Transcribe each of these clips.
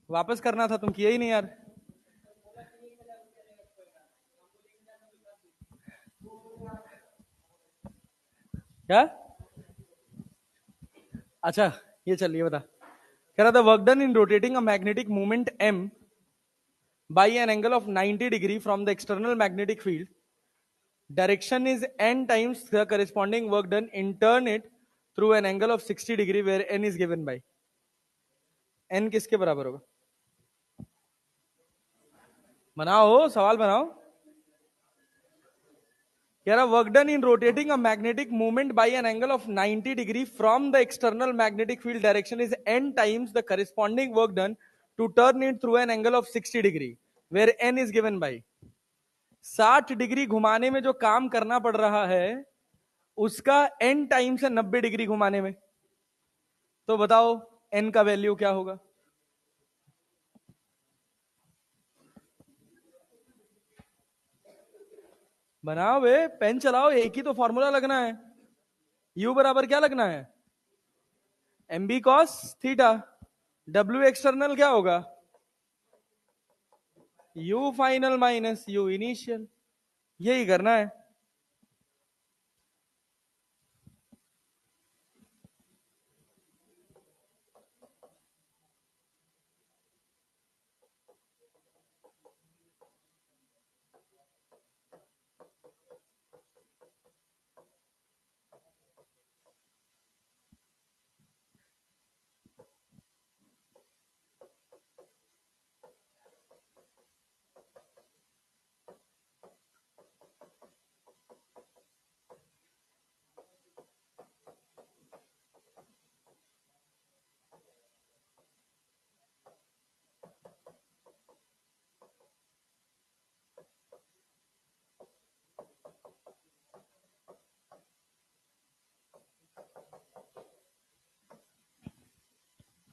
वापस करना था, तुम किया ही नहीं यार। क्या? अच्छा, ये चल, ये बता। कह रहा था work done in rotating a magnetic movement m by an angle of 90 degree from the external magnetic field, direction is n times the corresponding work done in turn it through an angle of 60 degree where n is given by। n किसके बराबर होगा? बनाओ, सवाल बनाओ। कह रहा work done in rotating a magnetic movement by an angle of 90 degree from the external magnetic field direction is n times the corresponding work done to turn it through an angle of 60 degree where n is given by. 60 degree घुमाने में जो काम करना पड़ रहा है उसका n times है 90 डिग्री घुमाने में। तो बताओ n का वैल्यू क्या होगा? बनाओ बे, पेन चलाओ, एक ही तो फॉर्मूला लगना है। u बराबर क्या लगना है? M B cos theta. W external क्या होगा? u final minus u initial. यही करना है।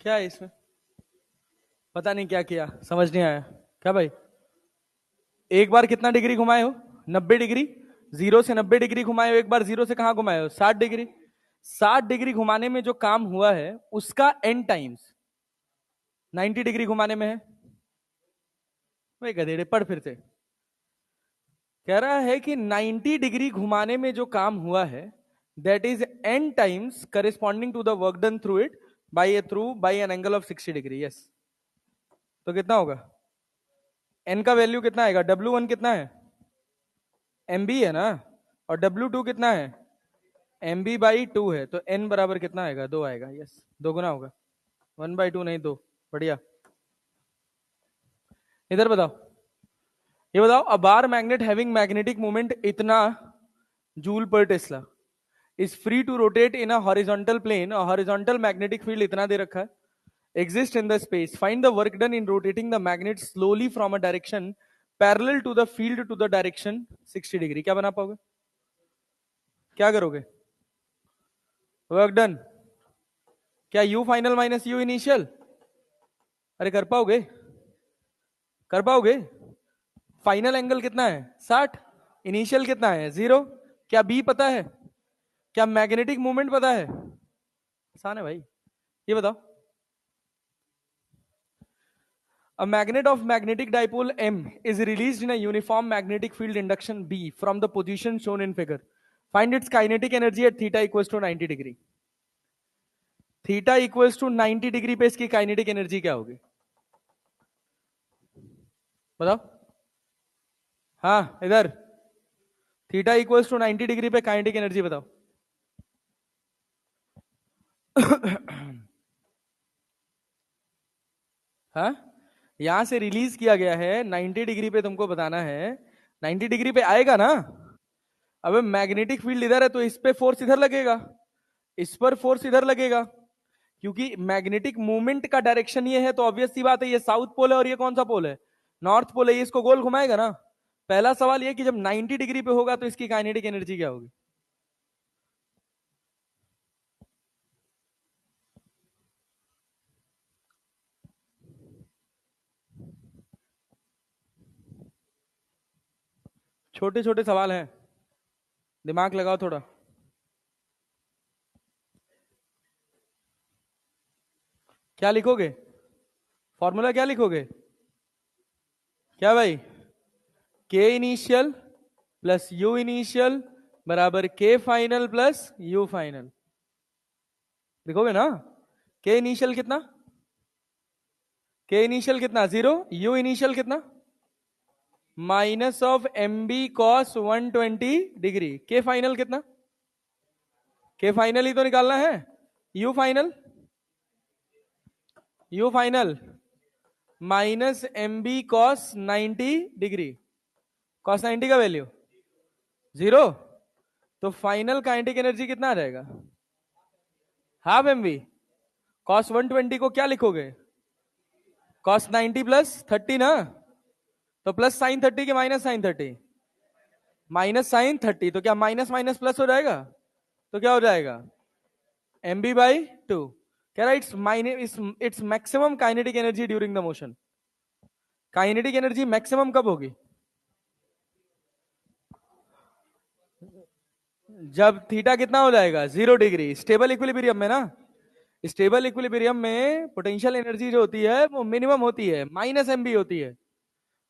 क्या है इसमें? पता नहीं क्या किया, समझ नहीं आया। क्या भाई? एक बार कितना डिग्री घुमाए हो? 90 डिग्री। जीरो से 90 डिग्री घुमाए हो, एक बार जीरो से कहां घुमाए हो? 60 डिग्री। 60 डिग्री घुमाने में जो काम हुआ है उसका n टाइम्स 90 डिग्री घुमाने में है। भाई गधेड़े, पढ़ फिर से। कह रहा है कि 90 डिग्री घुमाने में जो काम हुआ है that is n times corresponding to the work done by an angle of 60 degree. Yes. तो कितना होगा? n का वैल्यू कितना आएगा? W1 कितना है? MB है ना। और W2 कितना है? MB/2 है। तो n बराबर कितना आएगा? 2 आएगा। यस, दो गुना होगा। 1/2 नहीं, 2। बढ़िया। इधर बताओ, ये बताओ, a bar magnet having magnetic moment इतना joule per tesla is free to rotate in a horizontal plane. Horizontal magnetic field इतना दे रखा है, exist in the space. Find the work done in rotating the magnet slowly from a direction parallel to the field to the direction 60 degree. क्या बना पाओगे? क्या करोगे? Work done क्या u final minus u initial? अरे कर पाओगे? कर पाओगे? फाइनल एंगल कितना है? 60। इनिशियल कितना है? 0। क्या b पता है? क्या मैग्नेटिक मूवमेंट पता है? आसान है भाई। ये बताओ, a magnet of magnetic dipole M is released in a uniform magnetic field induction B from the position shown in figure. Find its kinetic energy at theta equals to 90 degree. Theta equals to 90 degree पे इसकी kinetic energy क्या होगी? बताओ। हाँ इधर, theta equals to 90 degree पे kinetic energy बताओ। हाँ, यहां से रिलीज किया गया है 90 डिग्री पे, तुमको बताना है 90 डिग्री पे आएगा ना। अब मैग्नेटिक फील्ड इधर है तो इस पे फोर्स इधर लगेगा, इस पर फोर्स इधर लगेगा, क्योंकि मैग्नेटिक मूवमेंट का डायरेक्शन ये है तो ऑब्वियस सी बात है ये साउथ पोल है और ये कौन सा पोल है? नॉर्थ पोल है। ये इसको गोल घुमाएगा ना। पहला सवाल ये कि जब 90 डिग्री पे होगा तो इसकी काइनेटिक एनर्जी क्या होगी? छोटे छोटे सवाल हैं, दिमाग लगाओ थोड़ा। क्या लिखोगे? फॉर्मूला क्या लिखोगे? क्या भाई? के इनिशियल प्लस यू इनिशियल बराबर K final plus U final. लिखोगे ना? के इनिशियल कितना? के इनिशियल कितना? 0। यू इनिशियल कितना? Minus of M B cos 120 degree. K final कितना? के फाइनल ही तो निकालना है। U final, U final minus M B cos 90 degree. Cos 90 का वैल्यू 0। तो फाइनल काइनेटिक एनर्जी कितना आ जाएगा? Half M B. कॉस 120 को क्या लिखोगे? कॉस 90 प्लस 30 ना। तो प्लस साइन 30 के माइनस साइन 30? Minus sign 30। तो क्या माइनस माइनस प्लस हो जाएगा? तो क्या हो जाएगा? M B by 2। कह रहा it's maximum kinetic energy during the motion. Kinetic energy maximum कब होगी? जब थीटा कितना हो जाएगा? 0 डिग्री। स्टेबल इक्विलिब्रियम में ना, स्टेबल इक्विलिब्रियम में पोटेंशियल एनर्जी जो होती है वो मिनिमम होती है, माइनस एम बी होती है।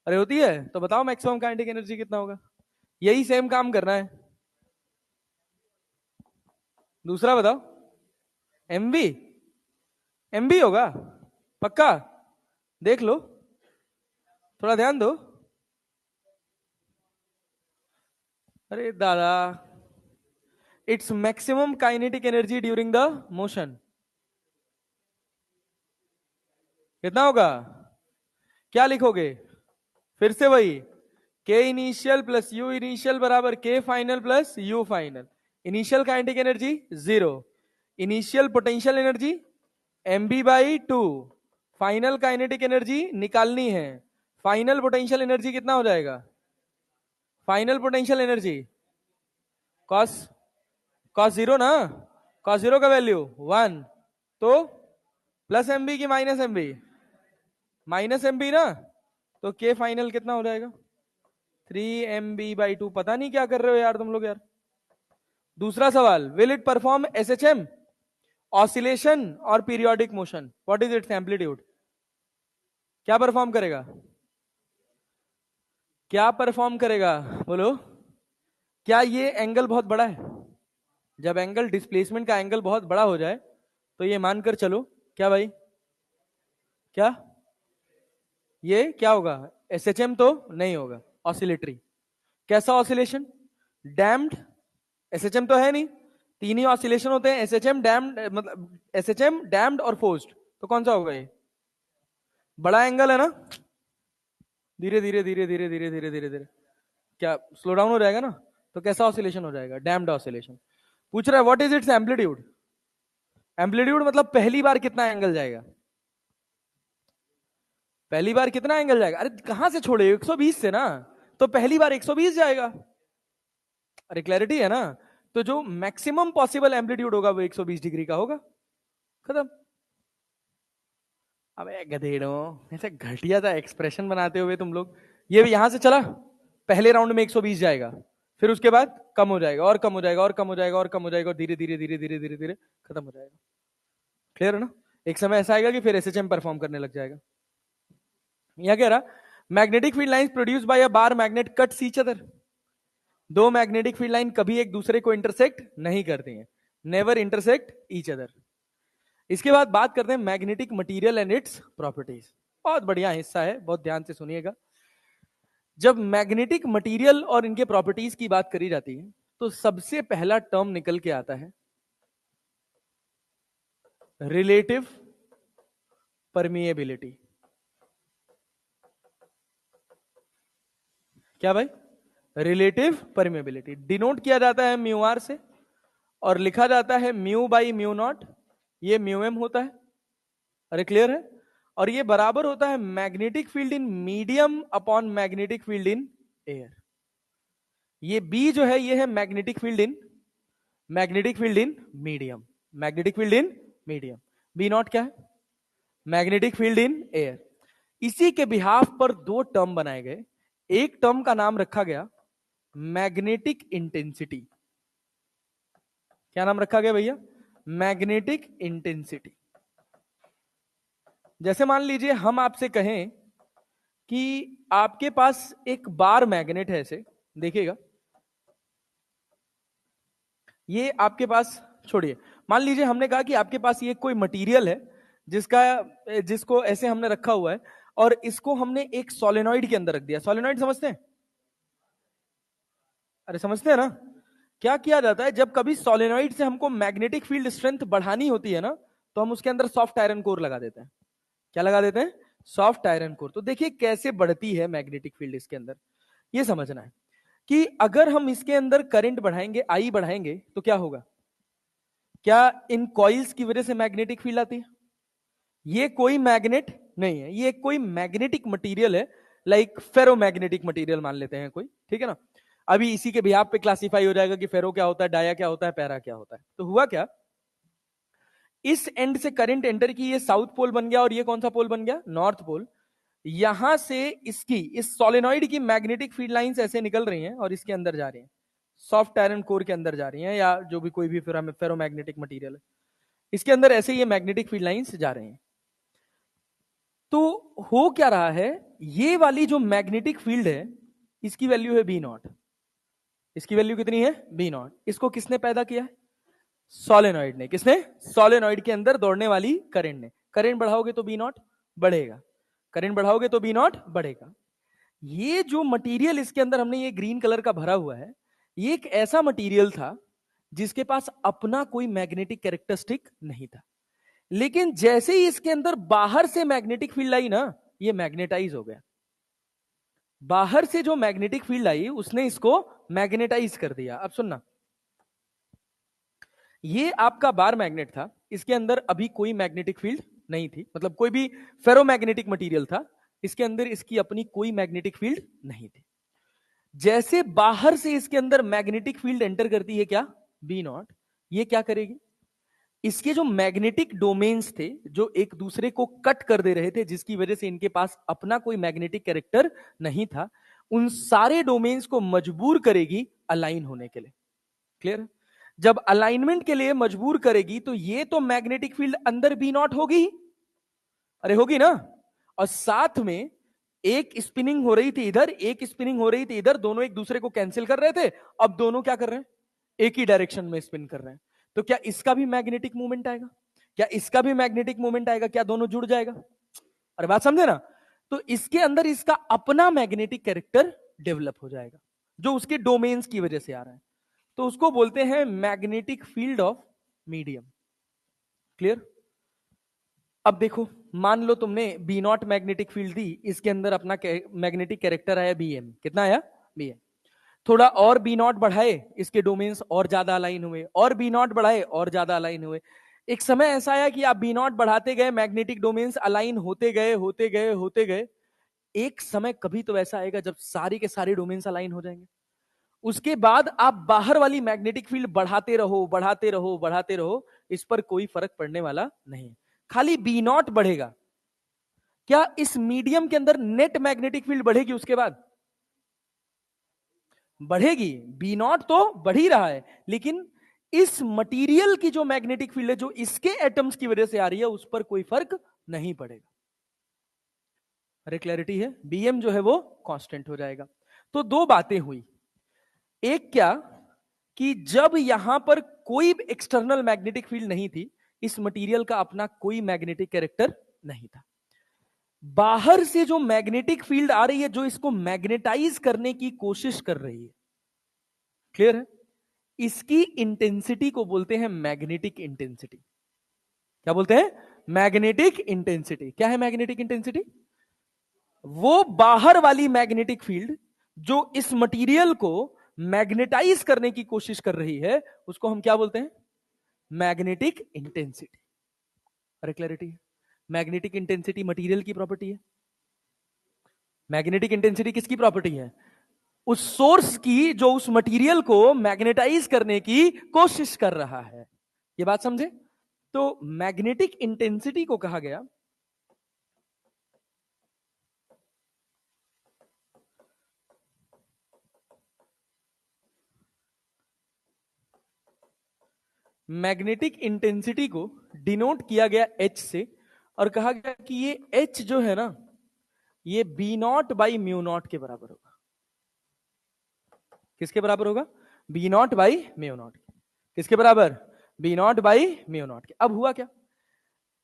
अरे होती है? तो बताओ मैक्सिमम काइनेटिक एनर्जी कितना होगा? यही सेम काम करना है। दूसरा बताओ। एम बी, एम बी होगा पक्का? देख लो, थोड़ा ध्यान दो। अरे दादा, it's maximum kinetic energy during the motion कितना होगा? क्या लिखोगे? फिर से वही, के इनिशियल प्लस यू इनिशियल बराबर K final plus U final. Initial kinetic energy 0, initial potential energy M B by 2, final kinetic energy निकालनी है। फाइनल पोटेंशियल एनर्जी कितना हो जाएगा? Final potential energy cos, cos 0 ना। कॉस 0 का वैल्यू 1। तो plus M B की minus M B? Minus M B ना। तो के फाइनल कितना हो जाएगा? 3 MB/2। पता नहीं क्या कर रहे हो यार तुम लोग यार। दूसरा सवाल, will it perform SHM, oscillation और periodic motion? What is its amplitude? क्या परफॉर्म करेगा? क्या परफॉर्म करेगा? बोलो। क्या ये एंगल बहुत बड़ा है? जब एंगल डिस्प्लेसमेंट का एंगल बहुत बड़ा हो जाए तो ये मानकर चलो, क्या भाई, क्या ये क्या होगा? एसएचएम तो नहीं होगा, ऑसिलेटरी। कैसा ऑसिलेशन? डैम्ड। एसएचएम तो है नहीं। तीन ही ऑसिलेशन होते हैं, एसएचएम डैम्ड, मतलब एसएचएम डैम्ड और फोर्स्ड। तो कौन सा होगा ये? बड़ा एंगल है ना। धीरे धीरे धीरे धीरे धीरे धीरे धीरे धीरे क्या स्लो डाउन हो जाएगा ना। तो कैसा ऑसिलेशन हो जाएगा? Damped oscillation. पूछ रहा है what is its amplitude. Amplitude मतलब पहली बार कितना एंगल जाएगा? पहली बार कितना एंगल जाएगा? अरे कहां से छोड़े, 120 से ना। तो पहली बार 120 जाएगा। अरे क्लैरिटी है ना। तो जो मैक्सिमम पॉसिबल एम्पलीट्यूड होगा वो 120 डिग्री का होगा। खत्म। अबे गधेड़ो, ऐसे घटिया सा एक्सप्रेशन बनाते हुए तुम लोग। ये यहां से चला, पहले राउंड में 120 जाएगा, फिर उसके बाद कम हो जाएगा और कम हो जाएगा और कम हो जाएगा और कम हो जाएगा और धीरे धीरे धीरे धीरे धीरे धीरे खत्म हो जाएगा। क्लियर है ना? एक समय ऐसा आएगा कि फिर एसएचएम परफॉर्म करने लग जाएगा। यहां कह रहा, magnetic field lines produced by a bar magnet cuts each other. दो मैग्नेटिक फील्ड लाइन कभी एक दूसरे को इंटरसेक्ट नहीं करती हैं, नेवर इंटरसेक्ट ईच अदर। इसके बाद बात करते हैं magnetic material and its properties. बहुत बढ़िया हिस्सा है, बहुत ध्यान से सुनिएगा। जब मैग्नेटिक मटेरियल और इनके प्रॉपर्टीज की बात करी जाती है तो सबसे पहला टर्म निकल के आता है रिलेटिव परमिएबिलिटी। क्या भाई? रिलेटिव परमिएबिलिटी डिनोट किया जाता है म्यू आर से और लिखा जाता है म्यू बाई म्यू नॉट। ये म्यू एम होता है। अरे क्लियर है? और ये बराबर होता है magnetic field in medium upon magnetic field in air. ये बी जो है ये है magnetic field in, magnetic field in medium, magnetic field in medium. B naught क्या है? Magnetic field in air. इसी के बिहाफ पर दो टर्म बनाए गए। एक टर्म का नाम रखा गया मैग्नेटिक इंटेंसिटी। क्या नाम रखा गया भैया? Magnetic intensity. जैसे मान लीजिए हम आपसे कहें कि आपके पास एक बार मैग्नेट है, ऐसे देखिएगा, ये आपके पास, छोड़िए, मान लीजिए हमने कहा कि आपके पास ये कोई मटेरियल है जिसका जिसको ऐसे हमने रखा हुआ है और इसको हमने एक सोलेनॉइड के अंदर रख दिया। सोलेनॉइड समझते हैं? अरे समझते हैं ना? क्या किया जाता है जब कभी सोलेनॉइड से हमको मैग्नेटिक फील्ड स्ट्रेंथ बढ़ानी होती है ना, तो हम उसके अंदर सॉफ्ट आयरन कोर लगा देते हैं। क्या लगा देते हैं? Soft iron core. तो देखिए कैसे बढ़ती है मैग्नेटिक फील्ड इसके अंदर, ये समझना है कि अगर हम इसके अंदर करंट बढ़ाएंगे, आई बढ़ाएंगे, तो क्या होगा? क्या इन कॉइल्स की वजह से मैग्नेटिक फील्ड आती है? ये कोई मैग्नेट नहीं है, ये कोई मैग्नेटिक मटेरियल है, लाइक फेरोमैग्नेटिक मटेरियल मान लेते हैं कोई, ठीक है ना? अभी इसी के बिहाफ पे क्लासिफाई हो जाएगा कि फेरो क्या होता है, डाया क्या होता है, पैरा क्या होता है। तो हुआ क्या, इस एंड से करंट एंटर की, ये साउथ पोल बन गया और ये कौन सा पोल बन गया? North pole. यहां से इसकी, इस सोलेनॉइड की मैग्नेटिक फील्ड लाइंस ऐसे निकल रही हैं और इसके अंदर जा रही हैं, सॉफ्ट आयरन कोर के अंदर जा रही हैं, या जो भी कोई भी फेरोमैग्नेटिक मटेरियल है इसके अंदर ऐसे ये मैग्नेटिक फील्ड लाइंस जा रही हैं। तो हो क्या रहा है, ये वाली जो मैग्नेटिक फील्ड है इसकी वैल्यू है बी नॉट। इसकी वैल्यू कितनी है? B naught. इसको किसने पैदा किया है? सोलेनॉइड ने। किसने? सोलेनॉइड के अंदर दौड़ने वाली करंट ने। करंट बढ़ाओगे तो बी नॉट बढ़ेगा, करंट बढ़ाओगे तो बी नॉट बढ़ेगा। ये जो मटेरियल इसके अंदर हमने ये ग्रीन कलर का भरा हुआ है, ये एक ऐसा मटेरियल था जिसके पास अपना कोई मैग्नेटिक कैरेक्टरिस्टिक नहीं था, लेकिन जैसे ही इसके अंदर बाहर से मैग्नेटिक फील्ड आई ना, ये मैग्नेटाइज हो गया। बाहर से जो मैग्नेटिक फील्ड आई उसने इसको मैग्नेटाइज कर दिया। अब सुनना, ये आपका बार मैग्नेट था, इसके अंदर अभी कोई मैग्नेटिक फील्ड नहीं थी, मतलब कोई भी फेरोमैग्नेटिक मटेरियल था, इसके अंदर इसकी अपनी कोई मैग्नेटिक फील्ड नहीं थी। जैसे बाहर से इसके अंदर मैग्नेटिक फील्ड एंटर करती है, क्या? B naught. ये क्या करेगी, इसके जो मैग्नेटिक डोमेन्स थे जो एक दूसरे को कट कर दे रहे थे, जिसकी वजह से इनके पास अपना कोई मैग्नेटिक कैरेक्टर नहीं था, उन सारे डोमेन्स को मजबूर करेगी अलाइन होने के लिए। क्लियर? जब अलाइनमेंट के लिए मजबूर करेगी तो ये तो मैग्नेटिक फील्ड अंदर बी नॉट होगी, अरे होगी ना? और साथ में एक स्पिनिंग हो रही थी इधर, एक स्पिनिंग हो रही थी इधर, दोनों एक दूसरे को कैंसिल कर रहे थे। अब दोनों क्या कर रहे हैं? एक ही डायरेक्शन में स्पिन कर रहे हैं। तो क्या इसका भी मैग्नेटिक मूवमेंट आएगा? क्या इसका भी मैग्नेटिक मूवमेंट आएगा? क्या दोनों जुड़ जाएगा? अरे बात समझे ना? तो इसके अंदर इसका अपना मैग्नेटिक कैरेक्टर डेवलप हो जाएगा, जो उसके डोमेन्स की वजह से आ रहा है। तो उसको बोलते हैं magnetic field of medium. Clear? अब देखो, मान लो तुमने बी नॉट मैग्नेटिक फील्ड दी, इसके अंदर अपना मैग्नेटिक कैरेक्टर आया बी एम। कितना आया? B M. थोड़ा और बी नॉट बढ़ाए, इसके डोमेन्स और ज्यादा अलाइन हुए, और बी नॉट बढ़ाए और ज्यादा अलाइन हुए। एक समय ऐसा आया कि आप बी नॉट बढ़ाते गए, मैग्नेटिक डोमेन्स अलाइन होते गए होते गए होते गए। एक समय कभी तो ऐसा आएगा जब सारे के सारे डोमेन्स अलाइन हो जाएंगे। उसके बाद आप बाहर वाली मैग्नेटिक फील्ड बढ़ाते रहो बढ़ाते रहो बढ़ाते रहो, इस पर कोई फर्क पड़ने वाला नहीं है, खाली बी नॉट बढ़ेगा। क्या इस मीडियम के अंदर नेट मैग्नेटिक फील्ड बढ़ेगी? उसके बाद बढ़ेगी। बी नॉट तो बढ़ ही रहा है, लेकिन इस मटेरियल की जो मैग्नेटिक फील्ड है, जो इसके एटम्स की वजह से आ रही है, उस पर कोई फर्क नहीं पड़ेगा। अरे क्लैरिटी है? बीएम जो है वो कांस्टेंट हो जाएगा। तो दो बातें हुई, एक क्या कि जब यहां पर कोई एक्सटर्नल मैग्नेटिक फील्ड नहीं थी, इस मटेरियल का अपना कोई मैग्नेटिक कैरेक्टर नहीं था। बाहर से जो मैग्नेटिक फील्ड आ रही है, जो इसको मैग्नेटाइज करने की कोशिश कर रही है, क्लियर है? इसकी इंटेंसिटी को बोलते हैं मैग्नेटिक इंटेंसिटी। क्या बोलते हैं? Magnetic intensity. क्या है मैग्नेटिक इंटेंसिटी? वो बाहर वाली मैग्नेटिक फील्ड जो इस मटेरियल को मैग्नेटाइज करने की कोशिश कर रही है, उसको हम क्या बोलते हैं? Magnetic intensity. अरे क्लैरिटी है? मैग्नेटिक इंटेंसिटी मटेरियल की प्रॉपर्टी है। मैग्नेटिक इंटेंसिटी किसकी प्रॉपर्टी है? उस सोर्स की जो उस मटेरियल को मैग्नेटाइज करने की कोशिश कर रहा है। ये बात समझे? तो मैग्नेटिक इंटेंसिटी को कहा गया मैग्नेटिक इंटेंसिटी को डिनोट किया गया एच से, और कहा गया कि ये H जो है ना, ये B naught by mu naught के बराबर होगा। किसके बराबर होगा? B naught by mu naught. किसके बराबर? B naught by mu naught के। अब हुआ क्या,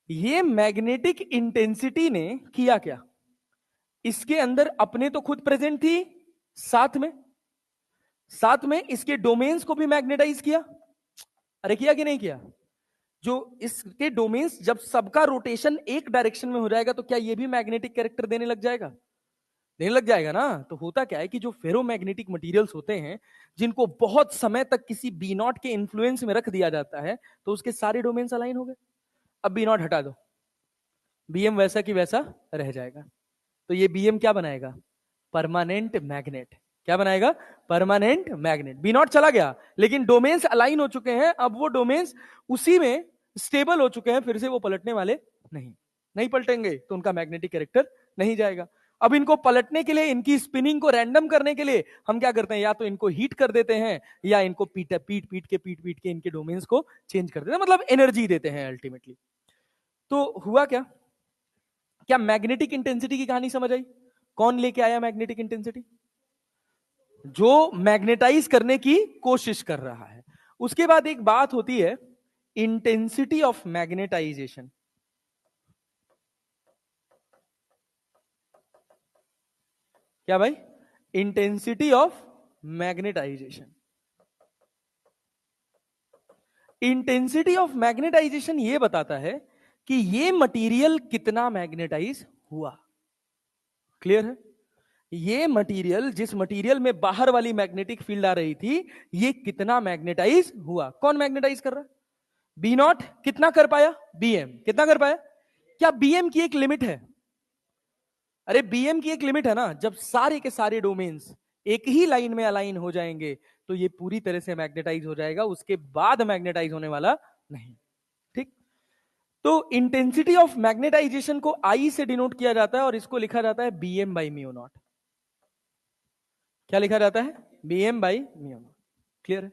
ये मैग्नेटिक इंटेंसिटी ने किया क्या, इसके अंदर अपने तो खुद प्रेजेंट थी, साथ में इसके डोमेन्स को भी मैग्नेटाइज किया। अरे किया कि नहीं किया? जो इसके डोमेन्स, जब सबका रोटेशन एक डायरेक्शन में हो जाएगा तो क्या ये भी मैग्नेटिक कैरेक्टर देने लग जाएगा? देने लग जाएगा ना। तो होता क्या है कि जो फेरोमैग्नेटिक मटेरियल्स होते हैं, जिनको बहुत समय तक किसी बी नॉट के इन्फ्लुएंस में रख दिया जाता है, तो उसके सारे डोमेन्स अलाइन हो गए। अब बी नॉट हटा दो, बीएम वैसा की वैसा रह जाएगा। तो ये बीएम क्या बनाएगा? Permanent magnet. क्या बनाएगा? Permanent magnet. बी नॉट चला गया, लेकिन डोमेन्स अलाइन हो चुके हैं। अब वो डोमेन्स उसी में स्टेबल हो चुके हैं, फिर से वो पलटने वाले नहीं पलटेंगे, तो उनका मैग्नेटिक कैरेक्टर नहीं जाएगा। अब इनको पलटने के लिए, इनकी स्पिनिंग को रैंडम करने के लिए हम क्या करते हैं, या तो इनको हीट कर देते हैं, या इनको पीट के इनके डोमेन्स को चेंज कर देते हैं, मतलब एनर्जी देते हैं अल्टीमेटली। तो हुआ क्या, क्या मैग्नेटिक इंटेंसिटी की कहानी समझ आई? कौन लेके आया मैग्नेटिक इंटेंसिटी? जो मैग्नेटाइज करने की कोशिश कर रहा है। उसके बाद एक बात होती है, इंटेंसिटी ऑफ मैग्नेटाइजेशन। क्या भाई? Intensity of magnetisation. Intensity of magnetisation ये बताता है कि ये मटेरियल कितना मैग्नेटाइज हुआ। क्लियर है? ये मटेरियल, जिस मटेरियल में बाहर वाली मैग्नेटिक फील्ड आ रही थी, ये कितना मैग्नेटाइज हुआ। कौन मैग्नेटाइज कर रहा है? बी नॉट कितना कर पाया? बीएम कितना कर पाया? क्या बीएम की एक लिमिट है? अरे बीएम की एक लिमिट है ना। जब सारे के सारे डोमेन्स एक ही लाइन में अलाइन हो जाएंगे तो ये पूरी तरह से मैग्नेटाइज हो जाएगा, उसके बाद मैग्नेटाइज होने वाला नहीं। ठीक? तो इंटेंसिटी ऑफ मैग्नेटाइजेशन को आई से डिनोट किया जाता है, और इसको लिखा जाता है बीएम बाई म्यू नॉट। क्या लिखा जाता है? BM by mu naught. Clear है?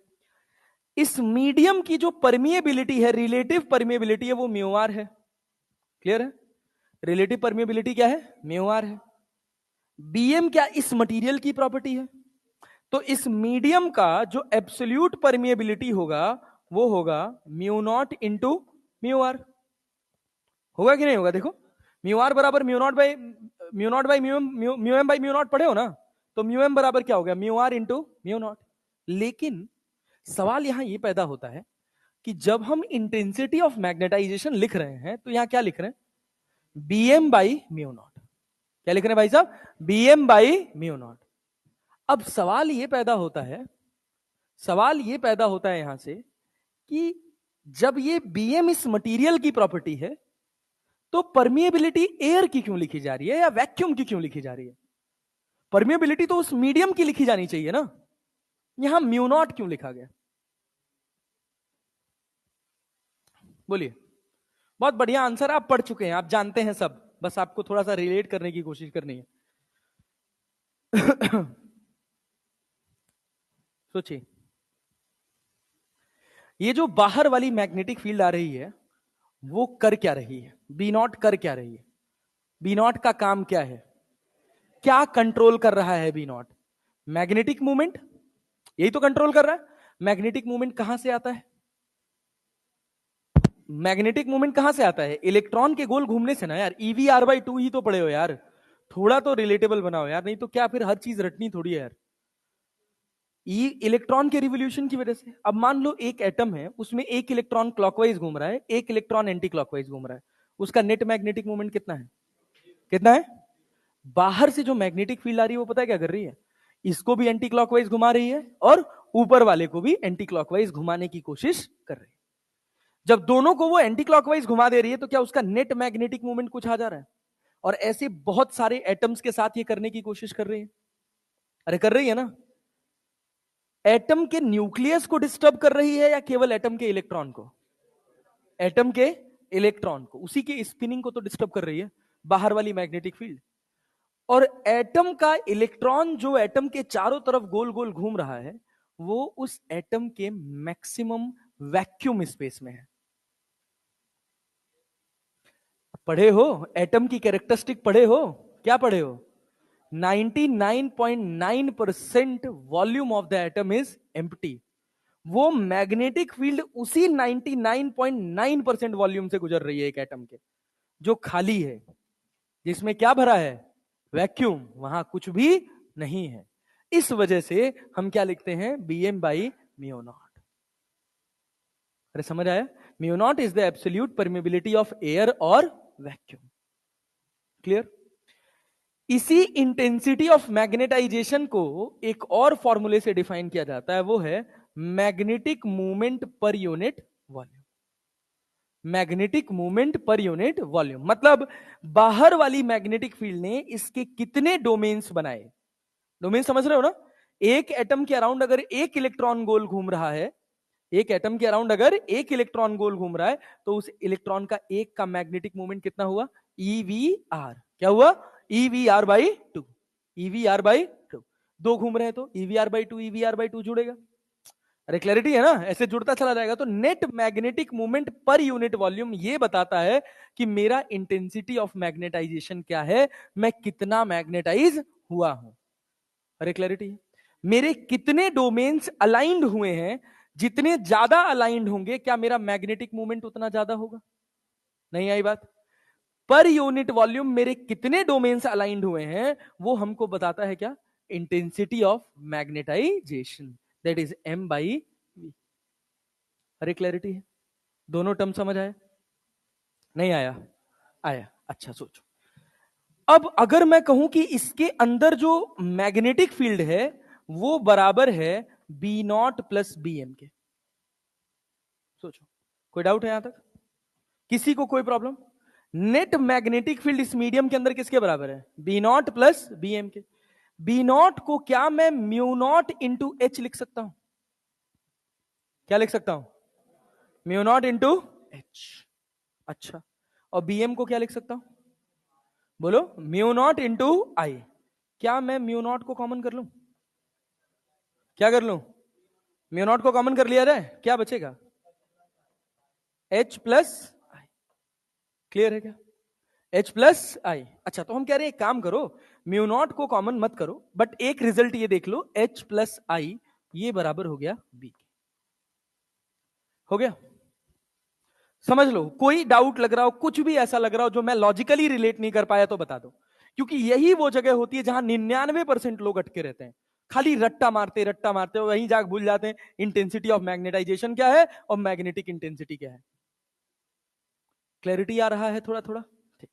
इस मीडियम की जो परमिएबिलिटी है, रिलेटिव परमिएबिलिटी है, वो म्यू आर है। क्लियर है? रिलेटिव परमिएबिलिटी क्या है? म्यू आर है। बीएम क्या इस मटेरियल की प्रॉपर्टी है? तो इस मीडियम का जो एब्सोल्यूट परमिएबिलिटी होगा, वो होगा mu naught into mu R. होगा कि नहीं होगा? देखो, म्यू आर बराबर mu naught by mu M by mu naught पढ़े हो ना। तो म्यू एम बराबर क्या हो गया? Mu R into mu naught. लेकिन सवाल यहां यह पैदा होता है कि जब हम इंटेंसिटी ऑफ मैग्नेटाइजेशन लिख रहे हैं, तो यहां क्या लिख रहे हैं? BM by mu naught. क्या लिख रहे हैं भाई साहब? BM by mu naught. अब सवाल ये पैदा होता है यहां से कि जब ये बीएम इस मटेरियल की प्रॉपर्टी है, तो परमिएबिलिटी एयर की क्यों लिखी जा रही है, या वैक्यूम की क्यों लिखी जा रही है? परमिएबिलिटी तो उस मीडियम की लिखी जानी चाहिए ना। यहां म्यू नॉट क्यों लिखा गया? बोलिए। बहुत बढ़िया आंसर, आप पढ़ चुके हैं, आप जानते हैं सब, बस आपको थोड़ा सा रिलेट करने की कोशिश करनी है। सोचिए, ये जो बाहर वाली मैग्नेटिक फील्ड आ रही है, वो कर क्या रही है? बी नॉट कर क्या रही है? बी नॉट का काम क्या है? क्या कंट्रोल कर रहा है बी नॉट? मैग्नेटिक मूवमेंट, यही तो कंट्रोल कर रहा है। मैग्नेटिक मूवमेंट कहां से आता है? मैग्नेटिक मूवमेंट कहां से आता है? इलेक्ट्रॉन के गोल घूमने से ना यार। EV/2 ही तो पढ़े हो यार, थोड़ा तो रिलेटेबल बनाओ यार, नहीं तो क्या फिर हर चीज रटनी थोड़ी है यार। इलेक्ट्रॉन के रिवोल्यूशन की वजह से। अब मान लो एक एटम है, उसमें एक इलेक्ट्रॉन क्लॉकवाइज घूम रहा है, एक इलेक्ट्रॉन एंटी क्लॉकवाइज घूम रहा है, उसका नेट मैग्नेटिक मूवमेंट कितना है? कितना है? बाहर से जो मैग्नेटिक फील्ड आ रही है, वो पता है क्या कर रही है? इसको भी एंटी क्लॉकवाइज घुमा रही है, और ऊपर वाले को भी एंटी क्लॉकवाइज घुमाने की कोशिश कर रही है। जब दोनों को वो एंटी क्लॉकवाइज घुमा दे रही है, तो क्या उसका नेट मैग्नेटिक मूवमेंट कुछ आ जा रहा है? और ऐसे बहुत सारे एटम्स के साथ ये करने की कोशिश कर रही है। अरे कर रही है ना। एटम के न्यूक्लियस को डिस्टर्ब कर रही है, या केवल एटम के इलेक्ट्रॉन को? एटम के इलेक्ट्रॉन को, उसी के स्पिनिंग को तो डिस्टर्ब कर रही है बाहर वाली मैग्नेटिक फील्ड। और एटम का इलेक्ट्रॉन जो एटम के चारों तरफ गोल गोल घूम रहा है, वो उस एटम के मैक्सिमम वैक्यूम स्पेस में है। पढ़े हो? एटम की कैरेक्टरिस्टिक पढ़े हो? क्या पढ़े हो? 99.9% volume of the atom is empty. वो मैग्नेटिक फील्ड उसी 99.9% वॉल्यूम से गुजर रही है एक एटम के, जो खाली है, जिसमें क्या भरा है? वैक्यूम। वहां कुछ भी नहीं है। इस वजह से हम क्या लिखते हैं? Bm by mu naught. अरे समझ आया? Mu naught is the absolute permeability of air और वैक्यूम। क्लियर? इसी इंटेंसिटी ऑफ मैग्नेटाइजेशन को एक और फॉर्मूले से डिफाइन किया जाता है, वो है magnetic movement per unit volume. Magnetic movement per unit volume मतलब बाहर वाली मैग्नेटिक फील्ड ने इसके कितने डोमेन्स बनाए। डोमेन समझ रहे हो ना? एक एटम के अराउंड अगर एक इलेक्ट्रॉन गोल घूम रहा है, एक एटम के अराउंड अगर एक इलेक्ट्रॉन गोल घूम रहा है, तो उस इलेक्ट्रॉन का एक का मैग्नेटिक मूवमेंट कितना हुआ? EVR। क्या हुआ? EVR by 2। EVR by 2। दो घूम रहे हैं तो EVR बाई 2 EVR बाई 2 जुड़ेगा। अरे क्लैरिटी है ना? ऐसे जुड़ता चला जाएगा। तो net magnetic movement per unit volume ये बताता है कि मेरा इंटेंसिटी ऑफ मैग्नेटाइजेशन क्या है, मैं कितना मैग्नेटाइज हुआ हूं। अरे क्लैरिटी है? मेरे कितने डोमेन्स अलाइंड हुए हैं, जितने ज्यादा अलाइंड होंगे क्या मेरा मैग्नेटिक मूवमेंट उतना ज्यादा होगा? नहीं आई बात? पर यूनिट वॉल्यूम मेरे कितने डोमेन्स अलाइंड हुए हैं वो हमको बताता है क्या? Intensity of magnetisation, that is M by V। अरे क्लैरिटी है? दोनों टर्म समझ आया? नहीं आया? आया? अच्छा सोचो। अब अगर मैं कहूं कि इसके अंदर जो मैग्नेटिक फील्ड है वो बराबर है B0 प्लस BM के, सोचो। कोई डाउट है यहां तक? किसी को कोई प्रॉब्लम? नेट मैग्नेटिक फील्ड इस मीडियम के अंदर किसके बराबर है? B0 प्लस BM के। B0 को क्या मैं म्यू नॉट इंटू H लिख सकता हूं? क्या लिख सकता हूं? Mu naught into H। अच्छा, और BM को क्या लिख सकता हूं? बोलो। Mu naught into I। क्या मैं म्यू नॉट को कॉमन कर लूं? क्या कर लूं? म्यू नॉट को कॉमन कर लिया जाए, क्या बचेगा? H plus I। क्लियर है क्या? H plus I। अच्छा, तो हम कह रहे हैं एक काम करो, म्यू नॉट को कॉमन मत करो, बट एक रिजल्ट ये देख लो, H प्लस I ये बराबर हो गया B। हो गया? समझ लो। कोई डाउट लग रहा हो, कुछ भी ऐसा लग रहा हो जो मैं लॉजिकली रिलेट नहीं कर पाया, तो बता दो। क्योंकि यही वो जगह होती है जहां 99% लोग अटके रहते हैं, खाली रट्टा मारते वहीं जाकर भूल जाते हैं इंटेंसिटी ऑफ मैग्नेटाइजेशन क्या है और मैग्नेटिक इंटेंसिटी क्या है। क्लैरिटी आ रहा है थोड़ा थोड़ा? ठीक।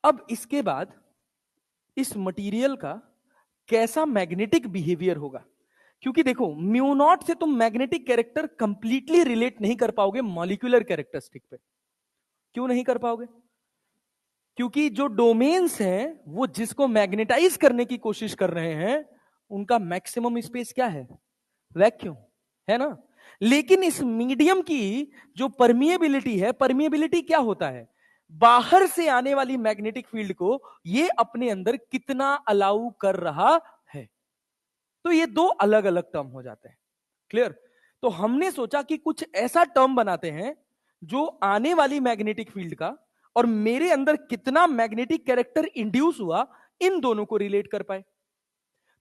अब इसके बाद इस मटेरियल का कैसा मैग्नेटिक बिहेवियर होगा, क्योंकि देखो म्यू नॉट से तुम मैग्नेटिक कैरेक्टर कंप्लीटली रिलेट नहीं कर पाओगे मॉलिक्यूलर कैरेक्टरिस्टिक पे। क्यों नहीं कर पाओगे? क्योंकि जो डोमेन्स हैं वो जिसको मैग्नेटाइज करने की कोशिश कर रहे हैं उनका मैक्सिमम स्पेस क्या है? वैक्यूम, है ना? लेकिन इस मीडियम की जो परमिएबिलिटी है, परमिएबिलिटी क्या होता है? बाहर से आने वाली मैग्नेटिक फील्ड को ये अपने अंदर कितना अलाउ कर रहा है। तो ये दो अलग अलग टर्म हो जाते हैं। क्लियर? तो हमने सोचा कि कुछ ऐसा टर्म बनाते हैं जो आने वाली मैग्नेटिक फील्ड का और मेरे अंदर कितना मैग्नेटिक कैरेक्टर इंड्यूस हुआ, इन दोनों को रिलेट कर पाए।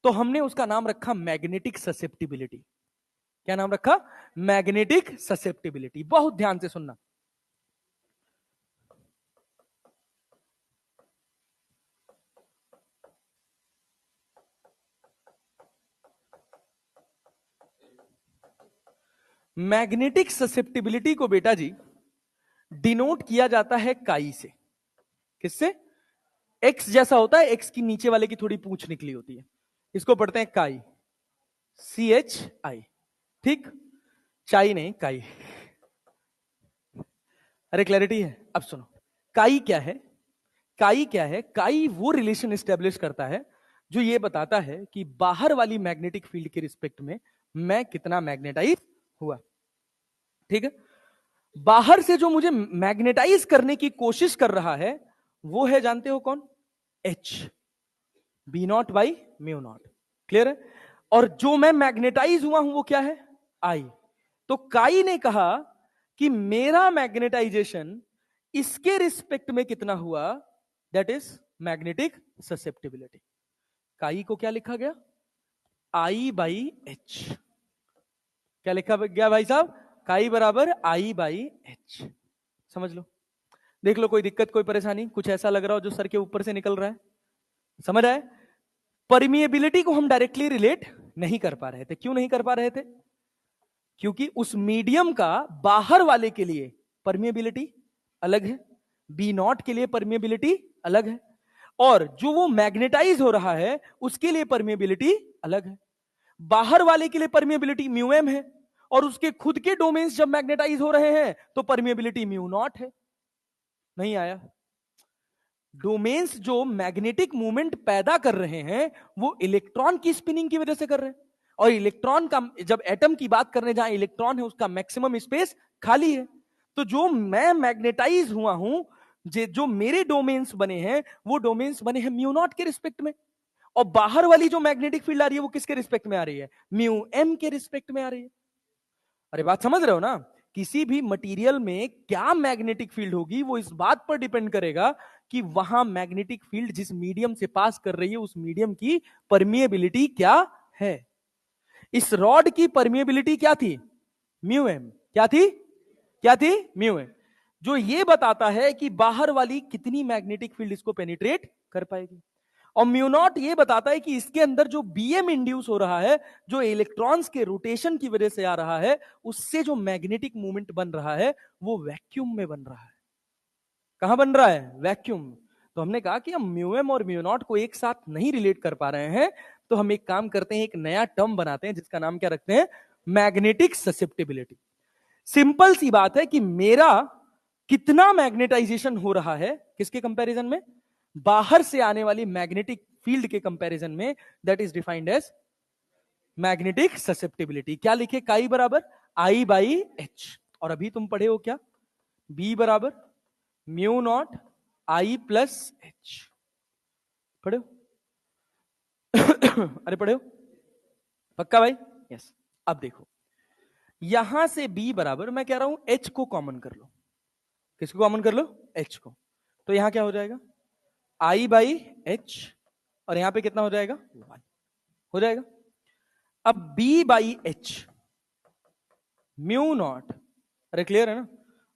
तो हमने उसका नाम रखा मैग्नेटिक ससेप्टिबिलिटी। क्या नाम रखा? Magnetic susceptibility. बहुत ध्यान से सुनना। मैग्नेटिक ससेप्टिबिलिटी को बेटा जी डिनोट किया जाता है काई से। किससे? एक्स जैसा होता है, एक्स की नीचे वाले की थोड़ी पूंछ निकली होती है, इसको पढ़ते हैं काई। CHI। ठीक? चाई नहीं, काई। अरे क्लैरिटी है? अब सुनो, काई क्या है? काई क्या है? काई वो रिलेशन एस्टेब्लिश करता है जो ये बताता है कि बाहर वाली मैग्नेटिक फील्ड के रिस्पेक्ट में मैं कितना मैग्नेटाइज हुआ। ठीक है? बाहर से जो मुझे मैग्नेटाइज करने की कोशिश कर रहा है वो है, जानते हो कौन? H। B0 by mu naught. Clear है? और जो मैं मैग्नेटाइज हुआ हूं वो क्या है? I। तो काई ने कहा कि मेरा मैग्नेटाइजेशन इसके रिस्पेक्ट में कितना हुआ, दैट इज मैग्नेटिक ससेप्टिबिलिटी। काई को क्या लिखा गया, आई बाई एच। क्या लिखा गया भाई साहब, काई बराबर आई बाई एच। समझ लो, देख लो, कोई दिक्कत कोई परेशानी, कुछ ऐसा लग रहा हो जो सर के ऊपर से निकल रहा है, समझ आए। परमिएबिलिटी को हम डायरेक्टली रिलेट नहीं कर पा रहे थे। क्यों नहीं कर पा रहे थे, क्योंकि उस मीडियम का बाहर वाले के लिए परमिएबिलिटी अलग है, बी नॉट के लिए परमिएबिलिटी अलग है, और जो वो मैग्नेटाइज हो रहा है उसके लिए परमिएबिलिटी अलग है। बाहर वाले के लिए परमिएबिलिटी म्यू एम है, और उसके खुद के डोमेन्स जब मैग्नेटाइज हो रहे हैं तो परमिएबिलिटी म्यू नॉट है। नहीं आया। डोमेन्स जो मैग्नेटिक मूवमेंट पैदा कर रहे हैं वो इलेक्ट्रॉन की स्पिनिंग की वजह से कर रहे हैं, और इलेक्ट्रॉन का, जब एटम की बात करने जहां इलेक्ट्रॉन है उसका मैक्सिमम स्पेस खाली है। तो जो मैं मैग्नेटाइज हुआ हूं, जो मेरे डोमेन्स बने हैं वो डोमेन्स बने हैं म्यू नॉट के रिस्पेक्ट में, और बाहर वाली जो मैग्नेटिक फील्ड आ रही है वो किसके रिस्पेक्ट में आ रही है, म्यू एम के रिस्पेक्ट में आ रही है। अरे बात समझ रहे हो ना, किसी भी मटेरियल में क्या मैग्नेटिक फील्ड होगी वो इस बात पर डिपेंड करेगा कि वहां मैग्नेटिक फील्ड जिस मीडियम से पास कर रही है उस मीडियम की परमिएबिलिटी क्या है। इस रॉड की परमिएबिलिटी क्या थी, म्यू एम। क्या थी, क्या थी, म्यू एम, जो ये बताता है कि बाहर वाली कितनी मैग्नेटिक फील्ड इसको पेनिट्रेट कर पाएगी। और म्यू नॉट ये बताता है कि इसके अंदर जो बीएम इंड्यूस हो रहा है, जो इलेक्ट्रॉन्स के रोटेशन की वजह से आ रहा है, उससे जो मैग्नेटिक मूवमेंट बन रहा है वो वैक्यूम में बन रहा है। कहां बन रहा है, वैक्यूम। तो हमने कहा कि हम म्यू एम और म्यू नॉट को एक साथ नहीं रिलेट कर पा रहे हैं, तो हम एक काम करते हैं, एक नया टर्म बनाते हैं जिसका नाम क्या रखते हैं, मैग्नेटिक ससेप्टिबिलिटी। सिंपल सी बात है कि मेरा कितना मैग्नेटाइजेशन हो रहा है किसके कंपैरिजन में, बाहर से आने वाली मैग्नेटिक फील्ड के कंपैरिजन में, that is defined as magnetic susceptibility. क्या लिखे, काई बराबर आई बाई एच। और अभी तुम पढ़े हो क्या, बी बराबर mu not I plus H, पढ़े हो? अरे पढ़े हो पक्का भाई, यस। अब देखो, यहां से बी बराबर, मैं कह रहा हूं एच को कॉमन कर लो। किसको कॉमन कर लो, एच को। तो यहां क्या हो जाएगा, आई बाई एच, और यहां पे कितना हो जाएगा, 1 हो जाएगा। अब B by H mu naught, अरे क्लियर है ना,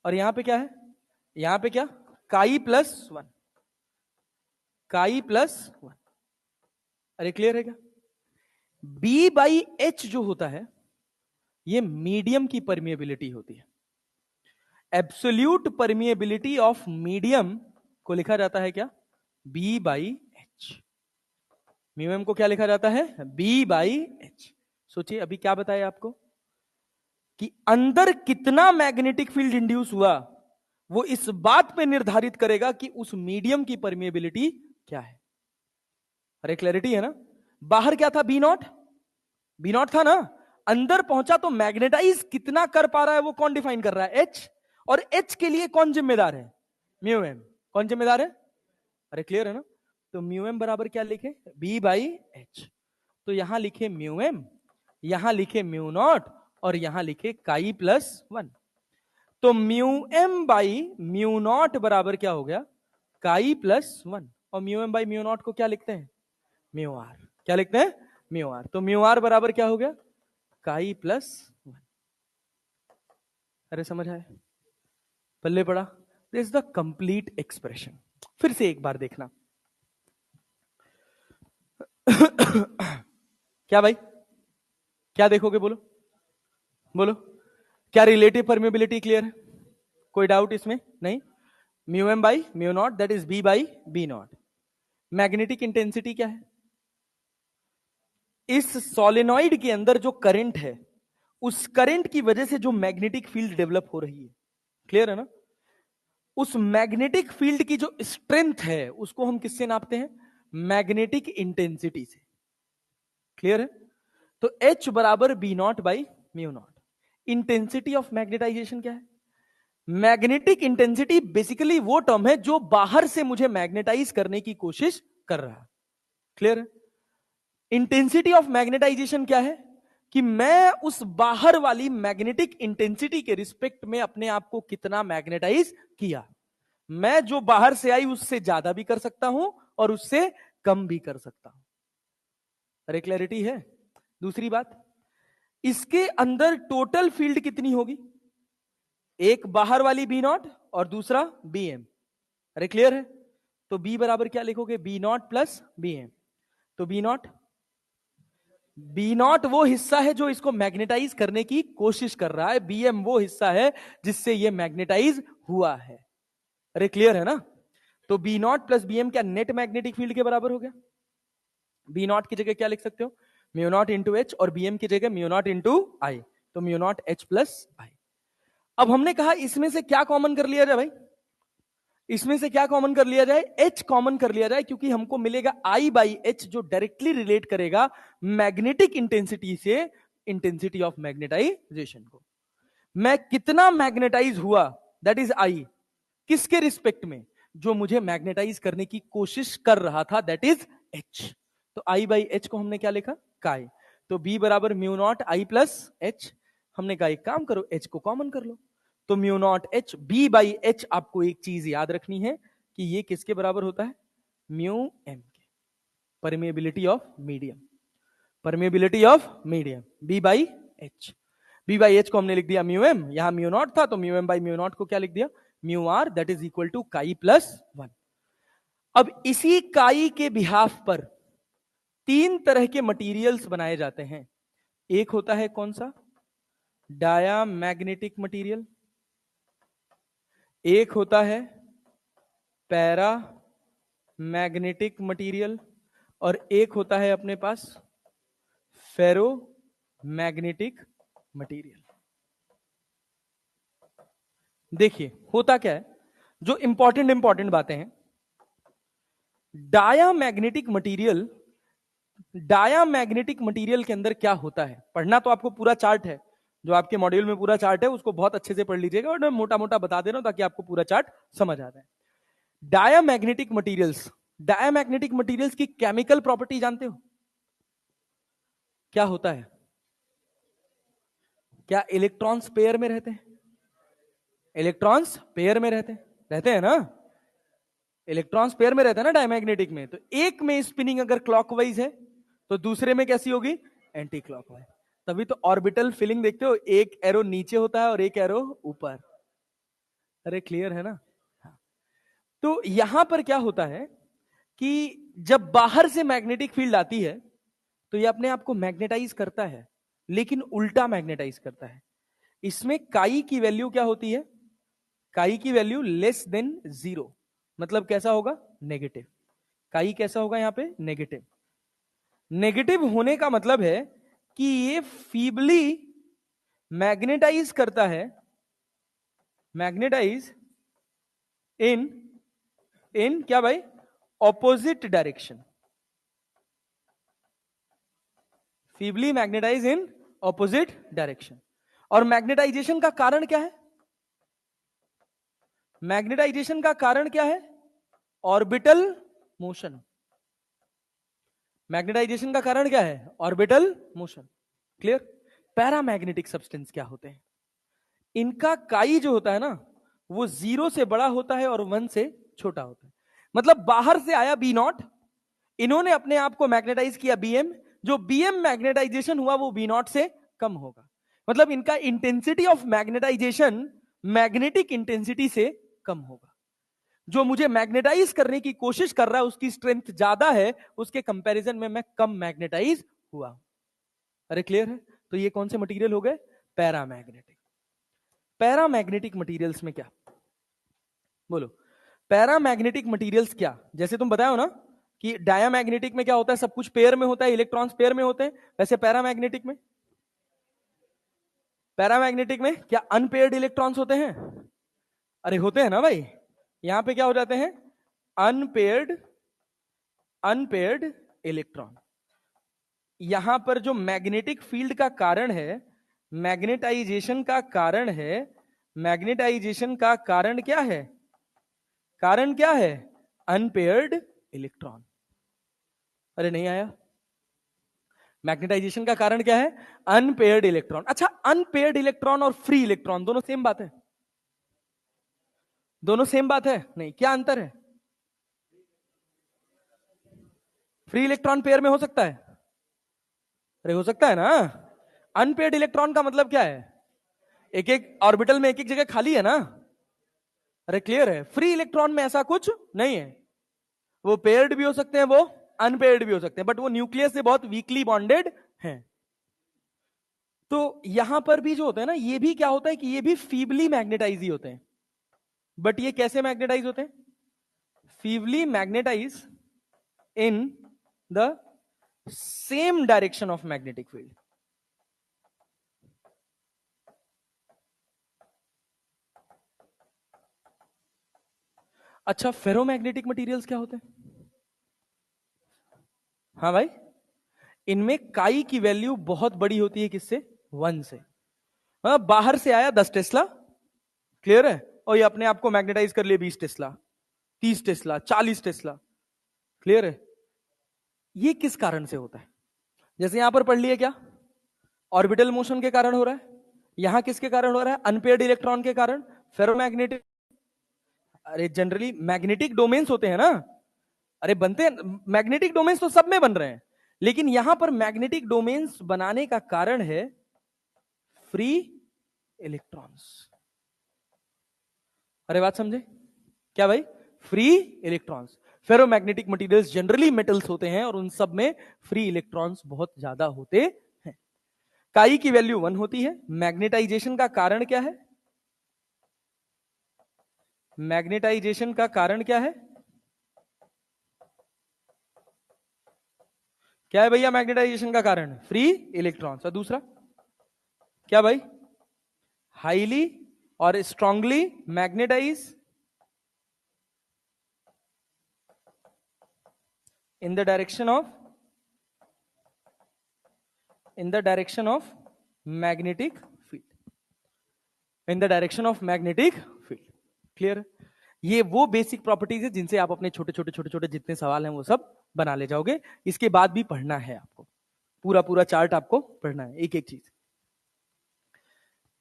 और यहां पे क्या है, यहां पे क्या, काई प्लस 1, काई प्लस 1, अरे क्लियर है क्या। बी बाई एच जो होता है ये मीडियम की परमिएबिलिटी होती है। एब्सोल्यूट परमिएबिलिटी ऑफ मीडियम को लिखा जाता है क्या, B by H. Mu M को क्या लिखा जाता है, बी बाई एच। सोचिए अभी क्या बताया आपको कि अंदर कितना मैग्नेटिक फील्ड इंड्यूस हुआ वो इस बात पे निर्धारित करेगा कि उस मीडियम की परमिएबिलिटी क्या है। अरे क्लैरिटी है ना। बाहर क्या था, बी नॉट, बी नॉट था ना, अंदर पहुंचा तो मैग्नेटाइज कितना कर पा रहा है वो कौन डिफाइन कर रहा है, एच। और एच के लिए कौन जिम्मेदार है, म्यू एम। कौन जिम्मेदार है, अरे क्लियर है ना। तो म्यू एम बराबर क्या लिखे, बी बाई एच। तो यहां लिखे म्यू एम, यहां लिखे म्यू नॉट, और यहां लिखे काई प्लस 1। तो mu M by mu naught बराबर क्या हो गया, काई प्लस 1। और mu M by mu naught को क्या लिखते हैं, म्यू आर। क्या लिखते हैं, म्यू आर। तो म्यू आर बराबर क्या हो गया, काई प्लस 1। अरे समझ आए, पल्ले पड़ा। This is the complete expression. फिर से एक बार देखना। क्या भाई, क्या देखोगे, बोलो बोलो। क्या रिलेटिव परमिएबिलिटी क्लियर है, कोई डाउट इसमें नहीं। Mu M by mu naught that is B by B naught. Magnetic intensity क्या है, इस सोलेनॉइड के अंदर जो करंट है उस करंट की वजह से जो मैग्नेटिक फील्ड डेवलप हो रही है, क्लियर है ना। उस मैग्नेटिक फील्ड की जो स्ट्रेंथ है उसको हम किससे नापते हैं, मैग्नेटिक इंटेंसिटी से, क्लियर है। तो H बराबर B naught by mu naught. Intensity of magnetization क्या है, मैग्नेटिक इंटेंसिटी बेसिकली वो टर्म है जो बाहर से मुझे मैग्नेटाइज करने की कोशिश कर रहा है, क्लियर है। इंटेंसिटी ऑफ मैग्नेटाइजेशन क्या है कि मैं उस बाहर वाली मैग्नेटिक इंटेंसिटी के रिस्पेक्ट में अपने आप को कितना मैग्नेटाइज किया। मैं जो बाहर से आई उससे ज्यादा भी कर सकता हूं और उससे कम भी कर सकता हूं। अरे क्लैरिटी है? दूसरी बात, इसके अंदर टोटल फील्ड कितनी होगी? एक बाहर वाली बी नॉट और दूसरा बी एम। अरे क्लियर है? तो बी बराबर क्या लिखोगे? B naught plus B M. तो बी नॉट वो हिस्सा है जो इसको मैग्नेटाइज करने की कोशिश कर रहा है, बी एम वो हिस्सा है जिससे ये मैग्नेटाइज हुआ है। अरे क्लियर है ना? तो B naught plus B M क्या नेट मैग्नेटिक फील्ड के बराबर हो गया? बी नॉट की जगह क्या लिख सकते हो? म्यू नॉट इंटू एच, और बी एम की जगह म्यू नॉट इंटू आई, तो म्यू नॉट एच प्लस आई। अब हमने कहा इसमें से क्या कॉमन कर लिया जाए भाई? इसमें से क्या कॉमन कर लिया जाए? H कॉमन कर लिया जाए, क्योंकि हमको मिलेगा I बाई एच जो डायरेक्टली रिलेट करेगा मैग्नेटिक इंटेंसिटी से इंटेंसिटी ऑफ मैग्नेटाइजेशन को। मैं कितना मैग्नेटाइज हुआ, दैट इज I, किसके रिस्पेक्ट में? जो मुझे मैग्नेटाइज करने की कोशिश कर रहा था, दैट इज H। तो I बाई एच को हमने क्या लिखा? काय। तो B बराबर mu not I plus H. हमने कहा एक काम करो, H को कॉमन कर लो, तो mu naught H. B by H आपको एक चीज याद रखनी है कि ये किसके बराबर होता है? म्यू एम के, permeability of medium. Permeability of medium B by H. B by H को हमने लिख दिया म्यू एम, यहां म्यू नॉट था तो mu M by mu naught को क्या लिख दिया? Mu R, that is equal to काई प्लस वन। अब इसी काई के बिहाफ पर तीन तरह के मटीरियल्स बनाए जाते हैं। एक होता है कौन सा? Diamagnetic material. एक होता है पैरा मैग्नेटिक मटीरियल, और एक होता है अपने पास फेरो मैग्नेटिक मटीरियल। देखिए होता क्या है, जो इंपॉर्टेंट बातें हैं। डायामैग्नेटिक मटीरियल, डायामैग्नेटिक मटीरियल के अंदर क्या होता है, पढ़ना तो आपको पूरा चार्ट है, जो आपके मॉड्यूल में पूरा चार्ट है उसको बहुत अच्छे से पढ़ लीजिएगा, और मैं मोटा मोटा बता दे रहा हूं ताकि आपको पूरा चार्ट समझ आ जाए। डायामैग्नेटिक मटीरियल्स, डायामैग्नेटिक मटीरियल्स की केमिकल प्रॉपर्टी जानते हो? क्या होता है? क्या इलेक्ट्रॉन्स पेयर में रहते हैं? इलेक्ट्रॉन्स पेयर में रहते हैं ना? इलेक्ट्रॉन्स पेयर में रहते हैं ना डायमैग्नेटिक में। तो एक में स्पिनिंग अगर क्लॉकवाइज है तो दूसरे में कैसी होगी? Anti clockwise. तभी तो ऑर्बिटल फिलिंग देखते हो, एक एरो नीचे होता है और एक एरो ऊपर। अरे क्लियर है ना? हाँ। तो यहां पर क्या होता है कि जब बाहर से मैग्नेटिक फील्ड आती है तो ये अपने आप को मैग्नेटाइज करता है, लेकिन उल्टा मैग्नेटाइज करता है। इसमें काई की वैल्यू क्या होती है? काई की वैल्यू लेस देन जीरो। मतलब कैसा होगा? नेगेटिव। काई कैसा होगा यहां पे? नेगेटिव। नेगेटिव होने का मतलब है कि ये फीबली मैग्नेटाइज करता है, मैग्नेटाइज इन इन क्या भाई? Opposite direction. Feebly magnetize in opposite direction. और मैग्नेटाइजेशन का कारण क्या है? मैग्नेटाइजेशन का कारण क्या है? Orbital motion. मैग्नेटाइजेशन का कारण क्या है? Orbital motion. Clear? Paramagnetic substance क्या होते हैं? इनका काई जो होता है ना, वो जीरो से बड़ा होता है और वन से छोटा होता है। मतलब बाहर से आया बी नॉट, इन्होंने अपने आप को मैग्नेटाइज किया बीएम, जो बीएम मैग्नेटाइजेशन हुआ वो बी नॉट से कम होगा। मतलब इनका intensity of magnetisation magnetic intensity से कम होगा। जो मुझे मैग्नेटाइज करने की कोशिश कर रहा है उसकी स्ट्रेंथ ज्यादा है, उसके कंपैरिजन में मैं कम मैग्नेटाइज हुआ। अरे क्लियर है? तो ये कौन से मटेरियल हो गए? पैरामैग्नेटिक। पैरामैग्नेटिक मटेरियल्स में क्या? बोलो। पैरामैग्नेटिक मटेरियल्स क्या? जैसे तुम बताओ ना कि डायामैग्नेटिक में क्या होता है, सब कुछ पेयर में होता है, इलेक्ट्रॉन्स पेयर में होते हैं, वैसे पैरामैग्नेटिक में क्या अनपेयर्ड इलेक्ट्रॉन्स होते हैं? अरे होते हैं ना भाई। यहां पे क्या हो जाते हैं? Unpaired unpaired electron. यहां पर जो मैग्नेटिक फील्ड का कारण है, मैग्नेटाइजेशन का कारण है, मैग्नेटाइजेशन का कारण क्या है? कारण क्या है? Unpaired electron. अरे नहीं आया? मैग्नेटाइजेशन का कारण क्या है? Unpaired electron. अच्छा, अनपेयर्ड इलेक्ट्रॉन और फ्री इलेक्ट्रॉन दोनों सेम बात है? दोनों सेम बात है? नहीं, क्या अंतर है? फ्री इलेक्ट्रॉन पेयर में हो सकता है? अरे हो सकता है ना। अनपेयर्ड इलेक्ट्रॉन का मतलब क्या है? एक एक ऑर्बिटल में एक एक जगह खाली है ना। अरे क्लियर है, फ्री इलेक्ट्रॉन में ऐसा कुछ नहीं है। वो पेयर्ड भी हो सकते हैं, वो अनपेयर्ड भी हो सकते हैं, बट वो न्यूक्लियस से बहुत वीकली बॉन्डेड हैं। तो यहां पर भी जो होता है ना, ये भी क्या होता है कि ये भी फीबली मैग्नेटाइज ही होते हैं। बट ये कैसे मैग्नेटाइज होते हैं? Feebly magnetize in the same direction of magnetic field. अच्छा, फेरोमैग्नेटिक मटेरियल्स क्या होते हैं? हाँ भाई, इनमें काई की वैल्यू बहुत बड़ी होती है। किससे? 1 से। हाँ, बाहर से आया 10 टेस्ला, क्लियर है, और ये अपने आप को मैग्नेटाइज कर लिए 20 टेस्ला, 30 टेस्ला, 40 टेस्ला, क्लियर है। ये किस कारण से होता है? जैसे यहां पर पढ़ लिए क्या, ऑर्बिटल मोशन के कारण हो रहा है। यहां किसके कारण हो रहा है? अनपेयर्ड इलेक्ट्रॉन के कारण। फेरोमैग्नेटिक, अरे जनरली मैग्नेटिक डोमेन्स होते हैं ना। अरे बनते हैं मैग्नेटिक डोमेन्स, तो सब में बन रहे हैं, लेकिन यहां पर मैग्नेटिक डोमेन्स बनाने का कारण है फ्री इलेक्ट्रॉन्स। अरे बात समझे क्या भाई? Free electrons. Ferromagnetic materials generally metals होते हैं और उन सब में फ्री इलेक्ट्रॉन्स बहुत ज्यादा होते हैं। काई की वैल्यू 1 होती है। मैग्नेटाइजेशन का कारण क्या है? मैग्नेटाइजेशन का कारण क्या है? क्या है भैया मैग्नेटाइजेशन का कारण? Free electrons. और दूसरा क्या भाई? हाईली और strongly magnetize in the direction of magnetic field, in the direction of magnetic field, clear? ये वो बेसिक प्रॉपर्टीज है जिनसे आप अपने छोटे छोटे छोटे छोटे जितने सवाल हैं वो सब बना ले जाओगे। इसके बाद भी पढ़ना है आपको, पूरा पूरा चार्ट आपको पढ़ना है, एक एक चीज।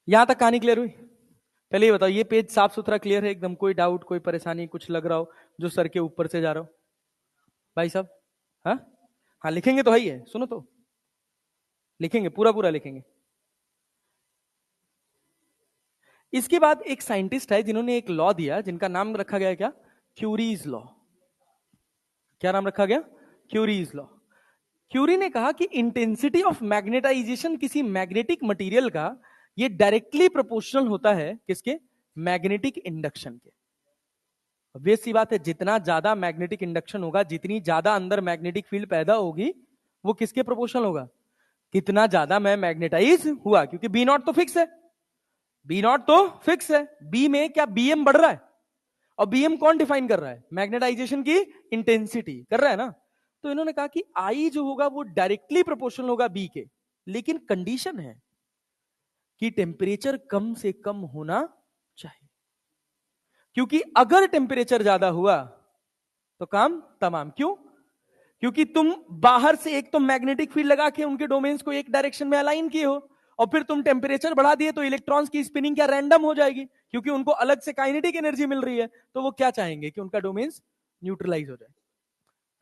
यहां तक कहानी क्लियर हुई? पहले ये बताओ, ये पेज साफ सुथरा क्लियर है एकदम? कोई डाउट, कोई परेशानी, कुछ लग रहा हो जो सर के ऊपर से जा रहा हो भाई साहब? हाँ हाँ, लिखेंगे तो है ही है, सुनो तो, लिखेंगे पूरा पूरा लिखेंगे। इसके बाद एक साइंटिस्ट है जिन्होंने एक लॉ दिया, जिनका नाम रखा गया क्या? Curies law. क्या नाम रखा गया? Curies law. क्यूरी ने कहा कि इंटेंसिटी ऑफ मैग्नेटाइजेशन किसी मैग्नेटिक मटेरियल का ये डायरेक्टली प्रोपोर्शनल होता है किसके? मैग्नेटिक इंडक्शन के। obvious सी बात है, जितना ज्यादा मैग्नेटिक इंडक्शन होगा, जितनी ज्यादा अंदर मैग्नेटिक फील्ड पैदा होगी, वो किसके प्रोपोर्शनल होगा? कितना ज्यादा मैं मैग्नेटाइज हुआ, क्योंकि बी नॉट तो फिक्स है। बी नॉट तो फिक्स है, बी में क्या बीएम बढ़ रहा है? और बीएम कौन डिफाइन कर रहा है? मैग्नेटाइजेशन की इंटेंसिटी कर रहा है ना। तो इन्होंने कहा कि आई जो होगा वो डायरेक्टली प्रोपोर्शनल होगा बी के, लेकिन कंडीशन है कि टेम्परेचर कम से कम होना चाहिए, क्योंकि अगर टेम्परेचर ज्यादा हुआ तो काम तमाम। क्यों? क्योंकि तुम बाहर से एक तो मैग्नेटिक फील्ड लगा के उनके डोमेन्स को एक डायरेक्शन में अलाइन किए हो, और फिर तुम टेम्परेचर बढ़ा दिए तो इलेक्ट्रॉन्स की स्पिनिंग क्या रैंडम हो जाएगी, क्योंकि उनको अलग से काइनेटिक एनर्जी मिल रही है। तो वो क्या चाहेंगे कि उनका डोमेन्स न्यूट्रलाइज हो जाए।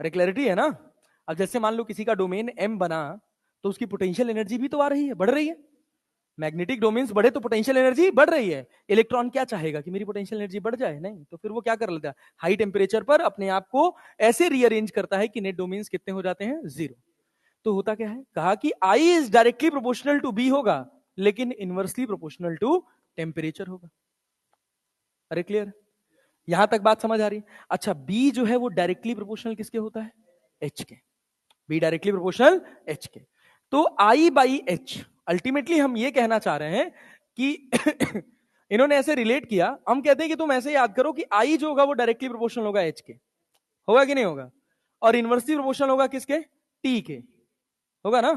अरे क्लैरिटी है ना? अब जैसे मान लो किसी का डोमेन एम बना, तो उसकी पोटेंशियल एनर्जी भी तो आ रही है, बढ़ रही है। मैग्नेटिक डोमेन्स बढ़े तो पोटेंशियल एनर्जी बढ़ रही है। इलेक्ट्रॉन क्या चाहेगा कि मेरी पोटेंशियल एनर्जी बढ़ जाए? नहीं, तो फिर वो क्या कर लेता है? हाई टेम्परेचर पर अपने आप को ऐसे रीअरेंज करता है कि नेट डोमेन्स कितने हो जाते हैं? 0। तो होता क्या है? कहा कि I is directly proportional to B होगा, लेकिन इनवर्सली प्रोपोर्शनल टू टेम्परेचर होगा। अरे क्लियर? यहां तक बात समझ आ रही है? अच्छा, बी जो है वो डायरेक्टली प्रोपोर्शनल किसके होता है? एच के। बी डायरेक्टली प्रोपोर्शनल एच के। तो आई बाई एच, अल्टीमेटली हम ये कहना चाह रहे हैं कि इन्होंने ऐसे रिलेट किया, हम कहते हैं कि तुम ऐसे याद करो कि आई जो होगा वो डायरेक्टली प्रोपोर्शनल होगा एच के, होगा कि नहीं होगा? और इनवर्सली प्रोपोर्शनल होगा किसके? टी के, होगा ना?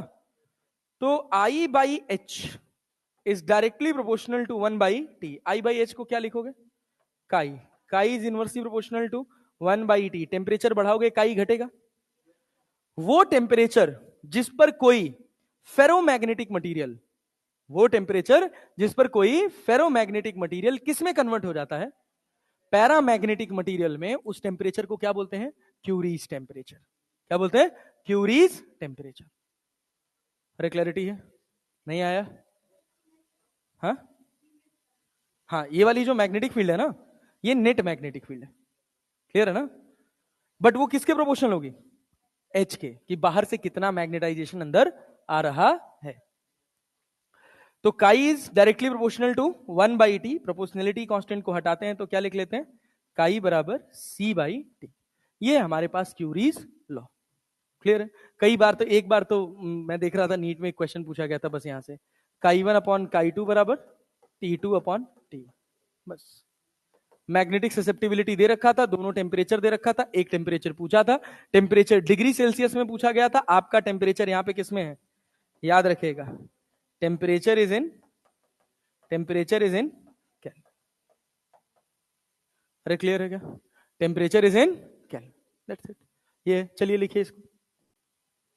तो I by H is directly proportional to 1 by T. I by H को क्या लिखोगे? Chi. Chi is inversely proportional to 1 by T. Temperature बढ़ाओगे काई घटेगा। वो टेम्परेचर जिस पर कोई फेरोमैग्नेटिक मटेरियल, वो टेम्परेचर जिस पर कोई फेरोमैग्नेटिक मटेरियल किस में कन्वर्ट हो जाता है? पैरामैग्नेटिक मटेरियल में उस टेम्परेचर को क्या बोलते हैं? Curies temperature. क्या बोलते हैं? Curies temperature. अरे क्लैरिटी है? नहीं आया? हाँ हाँ, ये वाली जो मैग्नेटिक फील्ड है ना, ये नेट मैग्नेटिक फील्ड है। क्लियर है ना? बट वो किसके प्रोपोर्शनल होगी? एच के, कि बाहर से कितना मैग्नेटाइजेशन अंदर आ रहा है। तो chi is directly proportional to 1/t। Proportionality constant को हटाते हैं तो क्या लिख लेते हैं? काई बराबर c/t। ये हमारे पास क्यूरीज लॉ। क्लियर है? कई बार तो, एक बार तो मैं देख रहा था नीट में एक क्वेश्चन पूछा गया था बस यहां से, काई 1/काई 2 बराबर T2/T। बस मैग्नेटिक ससेप्टिबिलिटी दे रखा था, दोनों टेम्परेचर दे रखा था, एक टेम्परेचर पूछा था, टेम्परेचर डिग्री सेल्सियस में पूछा गया था। आपका टेम्परेचर यहां पे किसमें है? याद रखेगा, टेम्परेचर इज इन केल्विन। अरे क्लियर है क्या? Temperature is in kelvin, that's it. ये चलिए लिखिए इसको,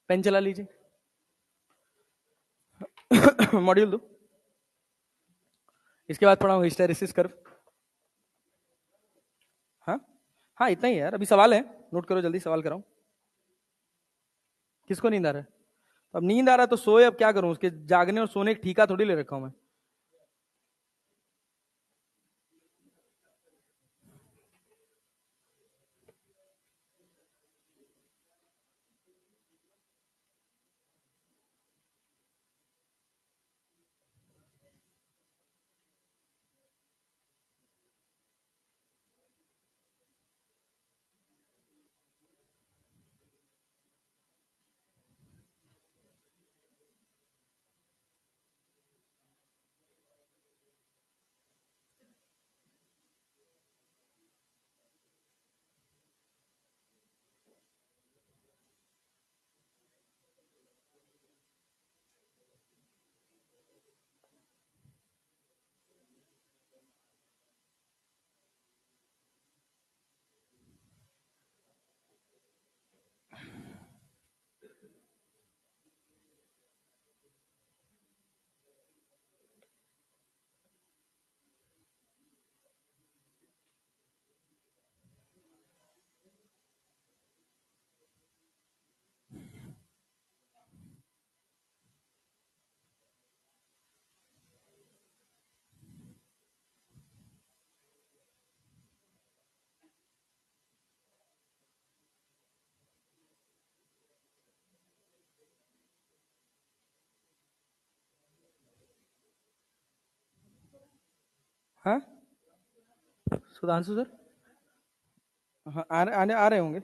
पेन चला लीजिए। मॉड्यूल 2, इसके बाद पढ़ाऊंगा हिस्टेरेसिस कर्व। हाँ हाँ, इतना ही है यार। अभी सवाल है, नोट करो जल्दी, सवाल कराऊं। किसको नींद आ रहा है? अब नींद आ रहा है तो सोए, अब क्या करूं? उसके जागने और सोने का ठीका थोड़ी ले रखा हूं मैं। हाँ सुधांशु सर, हाँ आ रहे होंगे।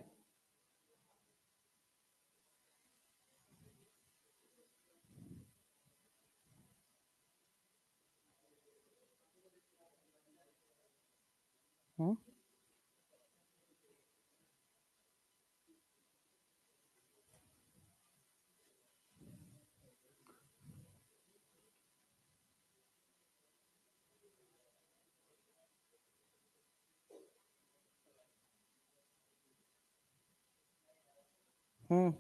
हम्म हम्म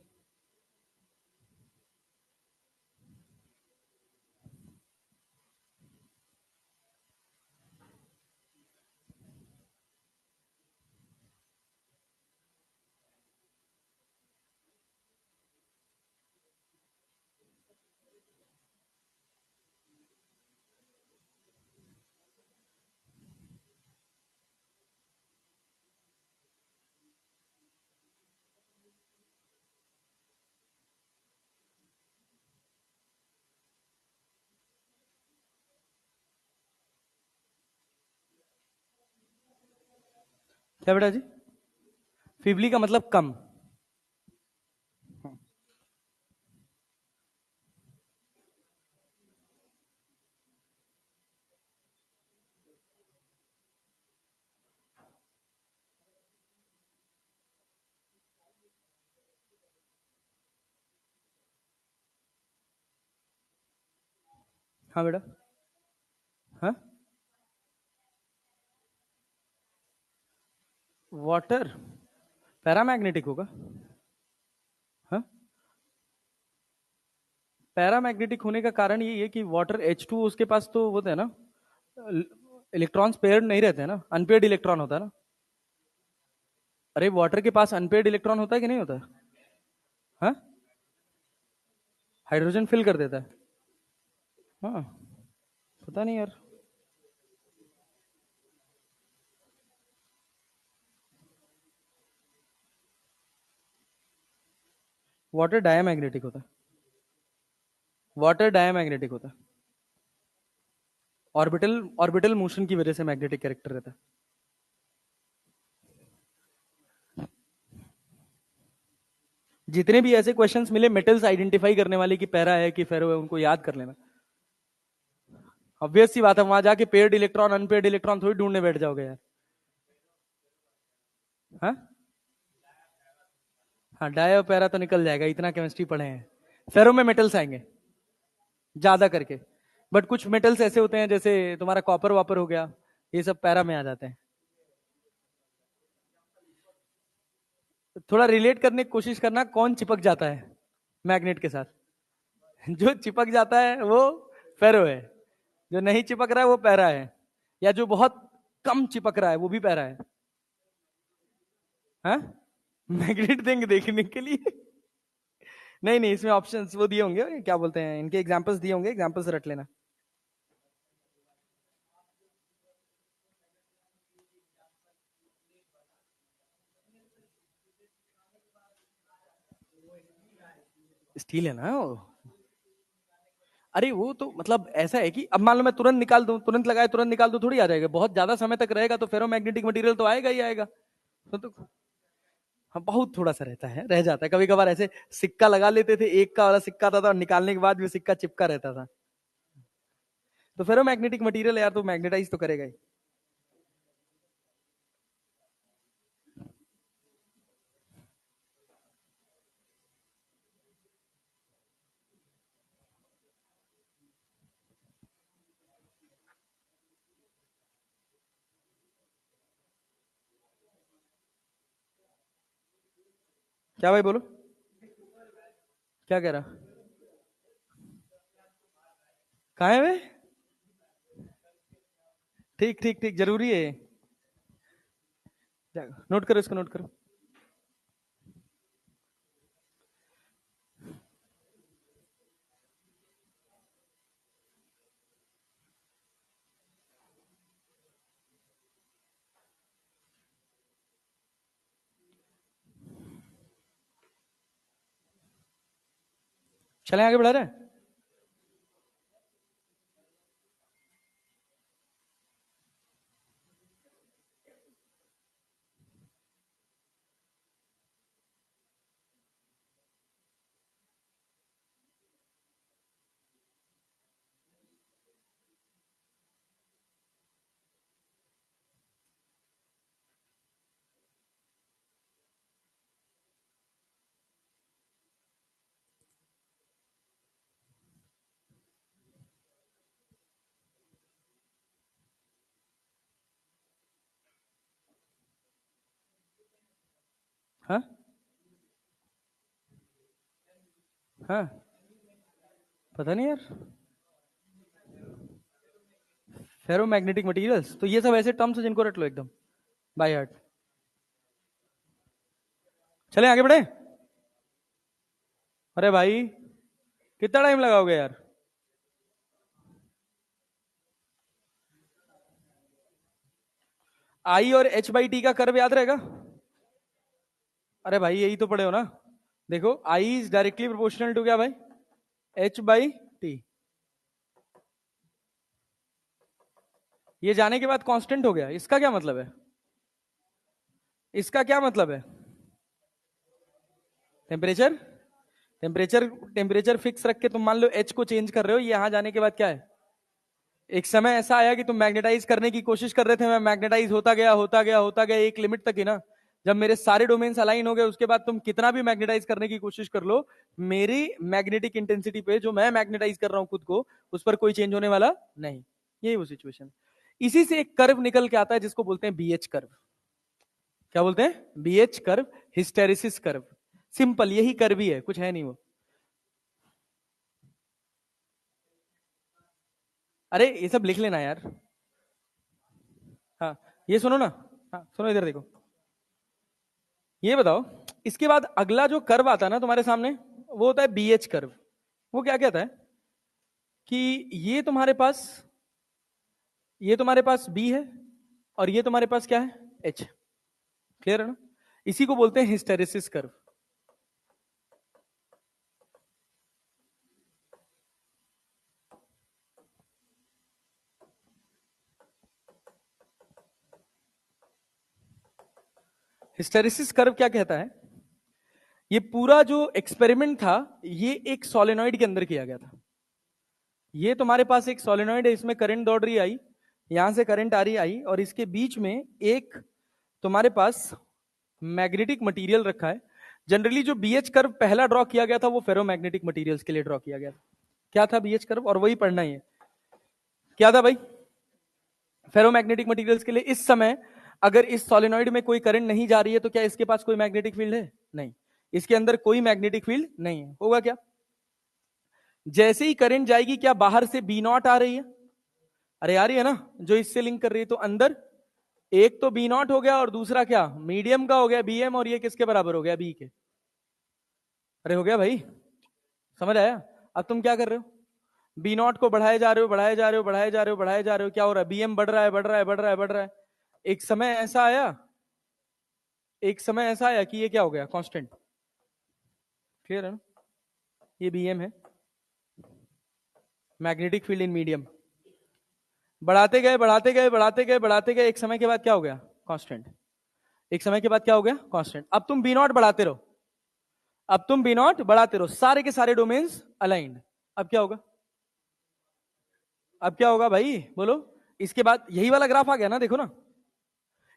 क्या बेटा जी? फिबली का मतलब कम। हाँ बेटा। हाँ, वाटर पैरामैग्नेटिक होगा। हाँ, पैरामैग्नेटिक होने का कारण ये है कि वाटर H2 उसके पास तो होता है ना, इलेक्ट्रॉन्स पेयर्ड नहीं रहते हैं ना, अनपेयर्ड इलेक्ट्रॉन होता है ना। अरे वाटर के पास अनपेयर्ड इलेक्ट्रॉन होता है कि नहीं होता? हाँ, हाइड्रोजन फिल कर देता है। हाँ, पता नहीं यार। वाटर डायमैग्नेटिक होता है। वाटर डायमैग्नेटिक होता है। ऑर्बिटल ऑर्बिटल मोशन की वजह से मैग्नेटिक कैरेक्टर रहता है। जितने भी ऐसे क्वेश्चंस मिले मेटल्स आइडेंटिफाई करने वाले कि पैरा है कि फेरो है, उनको याद कर लेना। ऑब्वियस सी बात है, वहां जाके पेयर्ड इलेक्ट्रॉन अनपेयर्ड इलेक्ट्रॉन थोड़ी ढूंढने बैठ जाओगे यार। हाँ, हाँ, डाय और पैरा तो निकल जाएगा, इतना केमिस्ट्री पढ़े हैं। फेरो में मेटल्स आएंगे ज्यादा करके। बट कुछ मेटल्स ऐसे होते हैं जैसे तुम्हारा कॉपर वापर हो गया, ये सब पैरा में आ जाते हैं। थोड़ा रिलेट करने की कोशिश करना, कौन चिपक जाता है मैग्नेट के साथ? जो चिपक जाता है वो फेरो है, जो नहीं चिपक रहा है वो पैरा है, या जो बहुत कम चिपक रहा है वो भी पैरा है। हाँ, मैग्नेट देंगे देखने के लिए? नहीं नहीं, इसमें ऑप्शंस वो दिए होंगे, क्या बोलते हैं, इनके एग्जांपल्स दिए होंगे, एग्जांपल्स रट लेना। स्टील है ना वो। अरे वो तो मतलब ऐसा है कि अब मान लो मैं तुरंत निकाल दूं, तुरंत लगाए तुरंत निकाल दूं, थोड़ी आ जाएगा, बहुत ज्यादा समय तक रहेगा तो फेरोमैग्नेटिक मटेरियल तो आएगा ही आएगा। तो हाँ, बहुत थोड़ा सा रहता है, रह जाता है कभी कभार। ऐसे सिक्का लगा लेते थे, एक का वाला सिक्का था, और निकालने के बाद भी सिक्का चिपका रहता था। तो फेरोमैग्नेटिक मटेरियल यार, तो मैग्नेटाइज तो करेगा ही। क्या भाई, बोलो। क्या कह रहा? कहाँ है वे? ठीक ठीक ठीक, जरूरी है। नोट करो, इसको नोट करो। चलें आगे बढ़ा रहे हैं। हाँ, हाँ, पता नहीं यार। फेरोमैग्नेटिक मटेरियल्स, तो ये सब ऐसे टर्म्स हैं जिनको रट लो एकदम बाय हार्ट। चलें आगे बढ़े। अरे भाई, कितना टाइम लगाओगे यार? आई और एच बाई टी का कर्व याद रहेगा? अरे भाई, यही तो पढ़े हो ना। देखो, आई इज डायरेक्टली प्रोपोर्शनल टू क्या भाई? H by T. ये जाने के बाद कांस्टेंट हो गया, इसका क्या मतलब है? इसका क्या मतलब है? टेम्परेचर। टेम्परेचर टेम्परेचर फिक्स रख के तुम मान लो एच को चेंज कर रहे हो, ये यहां जाने के बाद क्या है? एक समय ऐसा आया कि तुम मैग्नेटाइज करने की कोशिश कर रहे थे, मैं मैग्नेटाइज होता गया होता गया होता गया, एक लिमिट तक ही ना। जब मेरे सारे डोमेन्स अलाइन हो गए, उसके बाद तुम कितना भी मैग्नेटाइज करने की कोशिश कर लो, मेरी मैग्नेटिक इंटेंसिटी पे जो मैं मैग्नेटाइज कर रहा हूं खुद को, उस पर कोई चेंज होने वाला नहीं। यही वो सिचुएशन। इसी से एक कर्व निकल के आता है जिसको बोलते हैं बीएच कर्व। क्या बोलते हैं? BH curve, hysteresis curve. Simple यही कर्व ही है, कुछ है नहीं वो। अरे ये सब लिख लेना यार। हाँ, ये सुनो ना। हाँ सुनो, इधर देखो। ये बताओ, इसके बाद अगला जो कर्व आता है ना तुम्हारे सामने, वो होता है बीएच कर्व। वो क्या कहता है कि ये तुम्हारे पास, ये तुम्हारे पास बी है और ये तुम्हारे पास क्या है, एच। क्लियर है ना? इसी को बोलते हैं हिस्टेरेसिस कर्व। हिस्टेरेसिस कर्व क्या कहता है, ये पूरा जो एक्सपेरिमेंट था ये एक सोलेनॉइड के अंदर किया गया था। ये तुम्हारे पास एक सोलेनॉइड है, इसमें करंट दौड़ रही आई, यहां से करंट आ रही आई, और इसके बीच में एक तुम्हारे पास मैग्नेटिक मटेरियल रखा है। जनरली जो बीएच कर्व पहला ड्रॉ किया गया था वो फेरोमैग्नेटिक मटेरियल्स के लिए ड्रॉ किया गया था। क्या था बीएच कर्व, और वही पढ़ना ही है। क्या था भाई, फेरोमैग्नेटिक मटेरियल्स के लिए। इस समय अगर इस सोलेनॉइड में कोई करंट नहीं जा रही है तो क्या इसके पास कोई मैग्नेटिक फील्ड है? नहीं, इसके अंदर कोई मैग्नेटिक फील्ड नहीं है। होगा क्या, जैसे ही करंट जाएगी क्या बाहर से बी नॉट आ रही है? अरे आ रही है ना, जो इससे लिंक कर रही है। तो अंदर एक तो बी नॉट हो गया और दूसरा क्या, मीडियम का हो गया बीएम, और ये किसके बराबर हो गया, बी के। अरे हो गया भाई, समझ आया? अब तुम क्या कर रहे हो, बी नॉट को बढ़ाए जा रहे हो, बढ़ाए जा रहे हो, बढ़ाए जा रहे हो, बढ़ाए जा रहे हो। क्या हो रहा है, बीएम बढ़ रहा है, बढ़ रहा है, बढ़ रहा है, बढ़ रहा है। एक समय ऐसा आया, एक समय ऐसा आया कि ये क्या हो गया, कांस्टेंट। क्लियर है ना? ये बीएम है, मैग्नेटिक फील्ड इन मीडियम। बढ़ाते गए, बढ़ाते गए, बढ़ाते गए, बढ़ाते गए, एक समय के बाद क्या हो गया, कांस्टेंट। एक समय के बाद क्या हो गया, कांस्टेंट। अब तुम बी नॉट बढ़ाते रहो, अब तुम बी नॉट बढ़ाते रहो, सारे के सारे डोमेन्स अलाइंड। अब क्या होगा, अब क्या होगा भाई बोलो। इसके बाद यही वाला ग्राफ आ गया ना, देखो ना,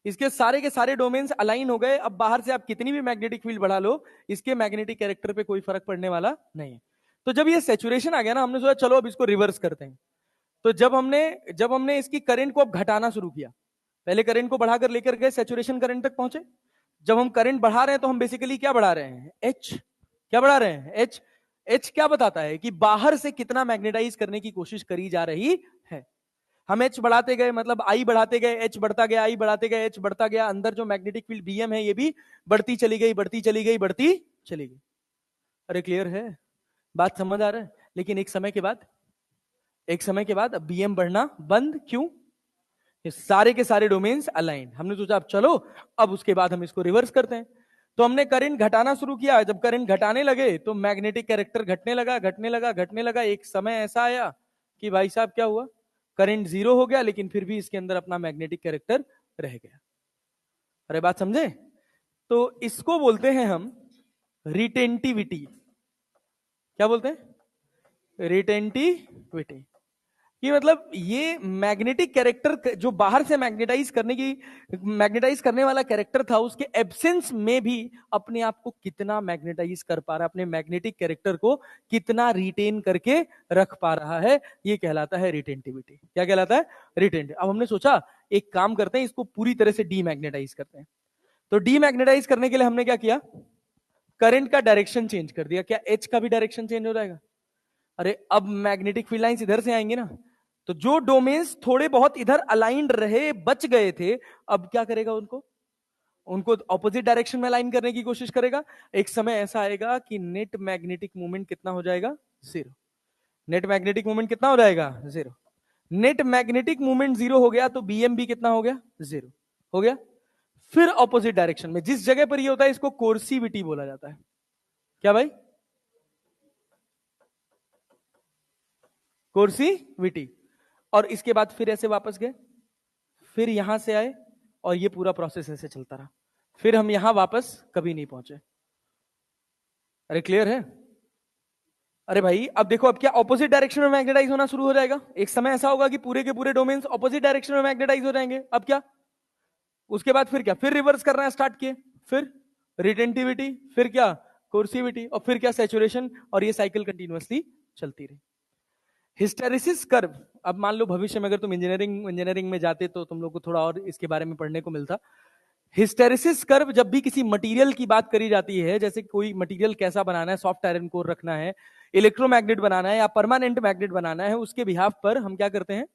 इसके सारे के सारे डोमेन्स अलाइन हो गए। अब बाहर से आप कितनी भी मैग्नेटिक फील्ड बढ़ा लो, इसके मैग्नेटिक कैरेक्टर पे कोई फर्क पड़ने वाला नहीं है। तो जब ये सैचुरेशन आ गया ना, हमने सोचा चलो अब इसको रिवर्स करते हैं। तो जब हमने इसकी करंट को अब घटाना शुरू किया, पहले करंट को बढ़ाकर लेकर गए सैचुरेशन करंट तक पहुंचे। जब हम करंट बढ़ा रहे हैं तो हम बेसिकली क्या बढ़ा रहे हैं, एच। क्या बढ़ा रहे हैं, एच। एच क्या बताता है कि बाहर से कितना मैग्नेटाइज करने की कोशिश करी जा रही है। हम एच बढ़ाते गए, मतलब आई बढ़ाते गए, एच बढ़ता गया, आई बढ़ाते गए, एच बढ़ता गया। अंदर जो मैग्नेटिक फील्ड बीएम है ये भी बढ़ती चली गई, बढ़ती चली गई, बढ़ती चली गई। अरे क्लियर है, बात समझ आ रहा है? लेकिन एक समय के बाद, एक समय के बाद अब बीएम बढ़ना बंद। क्यों, ये सारे के सारे डोमेन्स अलाइन। हमने सोचा अब चलो, अब उसके बाद हम इसको रिवर्स करते हैं। तो हमने करंट घटाना शुरू किया। जब करंट घटाने लगे तो मैग्नेटिक कैरेक्टर घटने लगा, घटने लगा, घटने लगा। एक समय ऐसा आया कि भाई साहब क्या हुआ, करंट जीरो हो गया, लेकिन फिर भी इसके अंदर अपना मैग्नेटिक कैरेक्टर रह गया। अरे बात समझे? तो इसको बोलते हैं हम रिटेंटिविटी। क्या बोलते हैं, रिटेंटिविटी। कि मतलब ये मैग्नेटिक कैरेक्टर जो बाहर से मैग्नेटाइज करने वाला कैरेक्टर था, उसके एब्सेंस में भी अपने आप को कितना मैग्नेटाइज कर पा रहा है, अपने मैग्नेटिक कैरेक्टर को कितना रिटेन करके रख पा रहा है, ये कहलाता है रिटेंटिविटी। क्या कहलाता है, रिटेंटिव। अब हमने सोचा एक काम करते हैं, इसको पूरी तरह से डीमैग्नेटाइज करते हैं। तो डीमैग्नेटाइज करने के लिए हमने क्या किया, करंट का डायरेक्शन चेंज कर दिया। क्या एच का भी डायरेक्शन चेंज हो जाएगा? अरे अब मैग्नेटिक फील्ड लाइंस इधर से आएंगे ना, तो जो डोमेन्स थोड़े बहुत इधर अलाइंड रहे, बच गए थे, अब क्या करेगा, उनको उनको ऑपोजिट डायरेक्शन में अलाइन करने की कोशिश करेगा। एक समय ऐसा आएगा कि नेट मैग्नेटिक मूवमेंट कितना हो जाएगा, जीरो। नेट मैग्नेटिक मूवमेंट कितना हो जाएगा, zero. Net magnetic movement zero हो गया तो बीएमबी कितना हो गया, जीरो हो गया। फिर ऑपोजिट डायरेक्शन में जिस जगह पर ये होता है, इसको कोर्सिविटी बोला जाता है। क्या भाई, कोर्सिविटी। और इसके बाद फिर ऐसे वापस गए, फिर यहां से आए, और ये पूरा प्रोसेस ऐसे चलता रहा। फिर हम यहां वापस कभी नहीं पहुंचे। अरे क्लियर है? अरे भाई अब देखो, अब क्या ऑपोजिट डायरेक्शन में मैग्नेटाइज होना शुरू हो जाएगा। एक समय ऐसा होगा कि पूरे के पूरे डोमेन्स ऑपोजिट डायरेक्शन में मैग्नेटाइज हो जाएंगे। अब क्या, उसके बाद फिर क्या, फिर रिवर्स करना स्टार्ट किए, फिर रिटेंटिविटी, फिर क्या, कोर्सिविटी, और फिर क्या, सैचुरेशन। और ये साइकिल कंटिन्यूअसली चलती रही। हिस्टेरिसिस कर्व, अब मान लो भविष्य में अगर तुम इंजीनियरिंग में जाते तो तुम लोग को थोड़ा और इसके बारे में पढ़ने को मिलता। हिस्टेरिसिस कर्व, जब भी किसी मटेरियल की बात करी जाती है, जैसे कोई मटेरियल कैसा बनाना है, सॉफ्ट आयरन कोर रखना है, इलेक्ट्रोमैग्नेट बनाना है, या परमानेंट मैग्नेट बनाना है, उसके बिहाफ पर हम क्या करते हैं,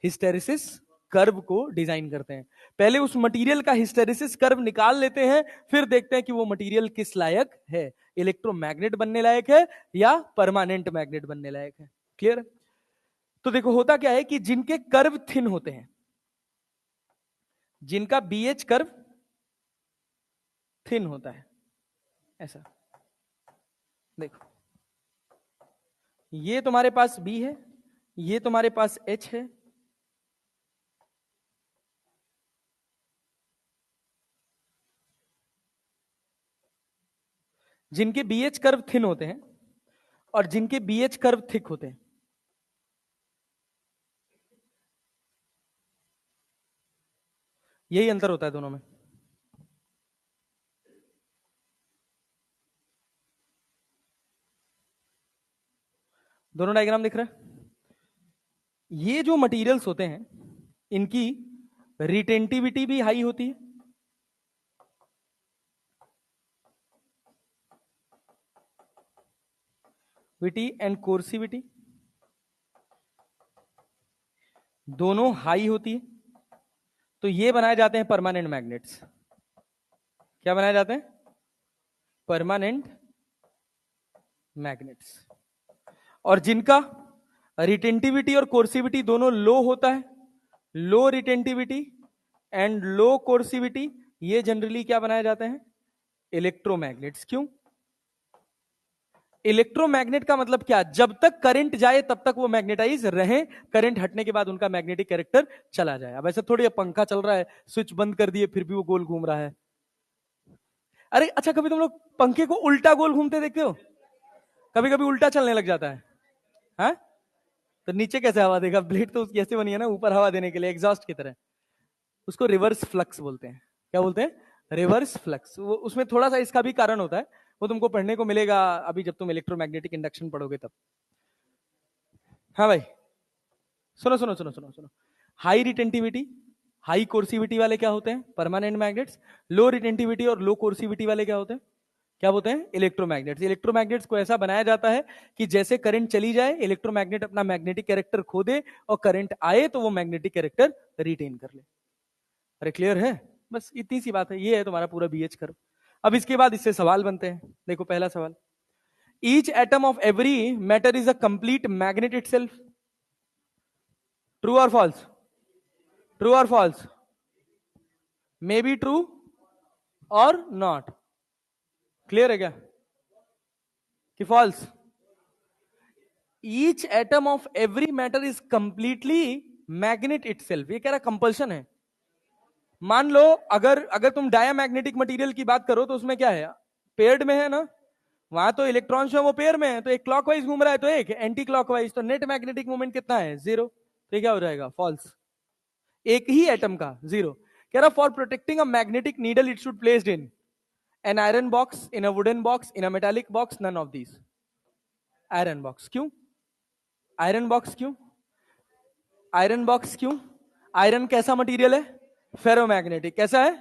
हिस्टेरिसिस कर्व को डिजाइन करते हैं। पहले उस मटेरियल का हिस्टेरिसिस कर्व निकाल लेते हैं, फिर देखते हैं कि वो मटेरियल किस लायक है, इलेक्ट्रोमैग्नेट बनने लायक है या परमानेंट मैग्नेट बनने लायक है। क्लियर? तो देखो होता क्या है कि जिनके कर्व थिन होते हैं, जिनका बीएच कर्व थिन होता है, ऐसा देखो, ये तुम्हारे पास बी है, ये तुम्हारे पास एच है, जिनके बीएच कर्व थिन होते हैं और जिनके बीएच कर्व थिक होते हैं, यही अंतर होता है दोनों में। दोनों डायग्राम दिख रहा है? ये जो मटेरियल्स होते हैं इनकी रिटेंटिविटी भी हाई होती है, विटी एंड कोर्सिविटी दोनों हाई होती है, तो ये बनाए जाते हैं परमानेंट मैग्नेट्स। क्या बनाए जाते हैं? Permanent magnets. और जिनका रिटेंटिविटी और कोर्सिविटी दोनों लो होता है, लो रिटेंटिविटी एंड लो कोर्सिविटी, ये जनरली क्या बनाए जाते हैं? इलेक्ट्रोमैग्नेट्स। क्यों? इलेक्ट्रोमैग्नेट का मतलब क्या? जब तक करंट जाए तब तक वो मैग्नेटाइज रहे, करंट हटने के बाद उनका मैग्नेटिक कैरेक्टर चला जाए। अब ऐसा थोड़ी पंखा चल रहा है, स्विच बंद कर दिए फिर भी वो गोल घूम रहा है। अरे अच्छा, कभी तुम लोग पंखे को उल्टा गोल घूमते देखते हो? कभी कभी उल्टा चलने लग जाता है, हाँ? तो नीचे कैसे हवा देगा? ब्लेड तो उसकी ऐसे बनी है ना, ऊपर हवा देने के लिए, एग्जॉस्ट की तरह। उसको रिवर्स फ्लक्स बोलते हैं। क्या बोलते हैं? Reverse flux. वो उसमें थोड़ा सा इसका भी कारण होता है, वो तुमको पढ़ने को मिलेगा अभी जब तुम इलेक्ट्रोमैग्नेटिक इंडक्शन पढ़ोगे तब। हाँ भाई, सुनो सुनो सुनो सुनो सुनो। हाई रिटेंटिविटी, हाई कोर्सिविटी वाले क्या होते हैं? Permanent magnets. लो रिटेंटिविटी और लो कोर्सिविटी वाले क्या होते हैं? क्या होते हैं? इलेक्ट्रोमैग्नेट्स। इलेक्ट्रोमैग्नेट्स को ऐसा बनाया जाता है कि जैसे करंट चली जाए, इलेक्ट्रोमैग्नेट अपना मैग्नेटिक कैरेक्टर खो दे और करंट आए तो वो मैग्नेटिक कैरेक्टर रिटेन कर ले। अरे क्लियर है? बस इतनी सी बात है। ये है तुम्हारा पूरा बीएच कर्व। अब इसके बाद इससे सवाल बनते हैं। देखो पहला सवाल, each atom of every matter is a complete magnet itself. True और फॉल्स? ट्रू और फॉल्स? मे बी ट्रू और नॉट। क्लियर है क्या कि false? Each atom of every matter is completely magnet itself. ये कह रहा कंपल्शन है। मान लो अगर अगर तुम डायामैग्नेटिक मटेरियल की बात करो तो उसमें क्या है? पेयर्ड में है ना, वहां तो इलेक्ट्रॉन जो है वो पेयर में है, तो एक क्लॉकवाइज घूम रहा है तो एक एंटी क्लॉकवाइज, तो नेट मैग्नेटिक मोमेंट कितना है? जीरो। तो क्या हो जाएगा? फॉल्स। एक ही एटम का जीरो। कह रहा for protecting a magnetic needle it should placed in an iron box, in a wooden box, in a metallic box, none of these. Iron box. क्यों आयरन बॉक्स? क्यों आयरन बॉक्स? क्यों? Iron कैसा material है? Ferromagnetic. कैसा है?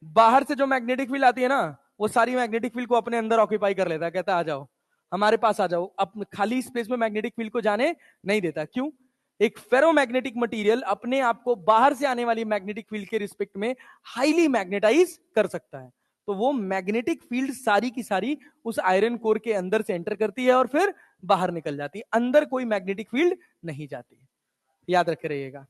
बाहर से जो मैग्नेटिक फील्ड आती है ना, वो सारी मैग्नेटिक फील्ड को अपने अंदर ऑक्यूपाई कर लेता है, कहता है आ जाओ हमारे पास आ जाओ। अब खाली स्पेस में मैग्नेटिक फील्ड को जाने नहीं देता। क्यों? एक फेरोमैग्नेटिक मटेरियल अपने आप को बाहर से आने वाली मैग्नेटिक फील्ड के रिस्पेक्ट में हाईली मैग्नेटाइज कर सकता है। तो वो मैग्नेटिक फील्ड सारी की सारी उस आयरन कोर के अंदर से एंटर करती है और फिर बाहर निकल जाती है, अंदर कोई मैग्नेटिक फील्ड नहीं जाती। याद रखे रहिएगा,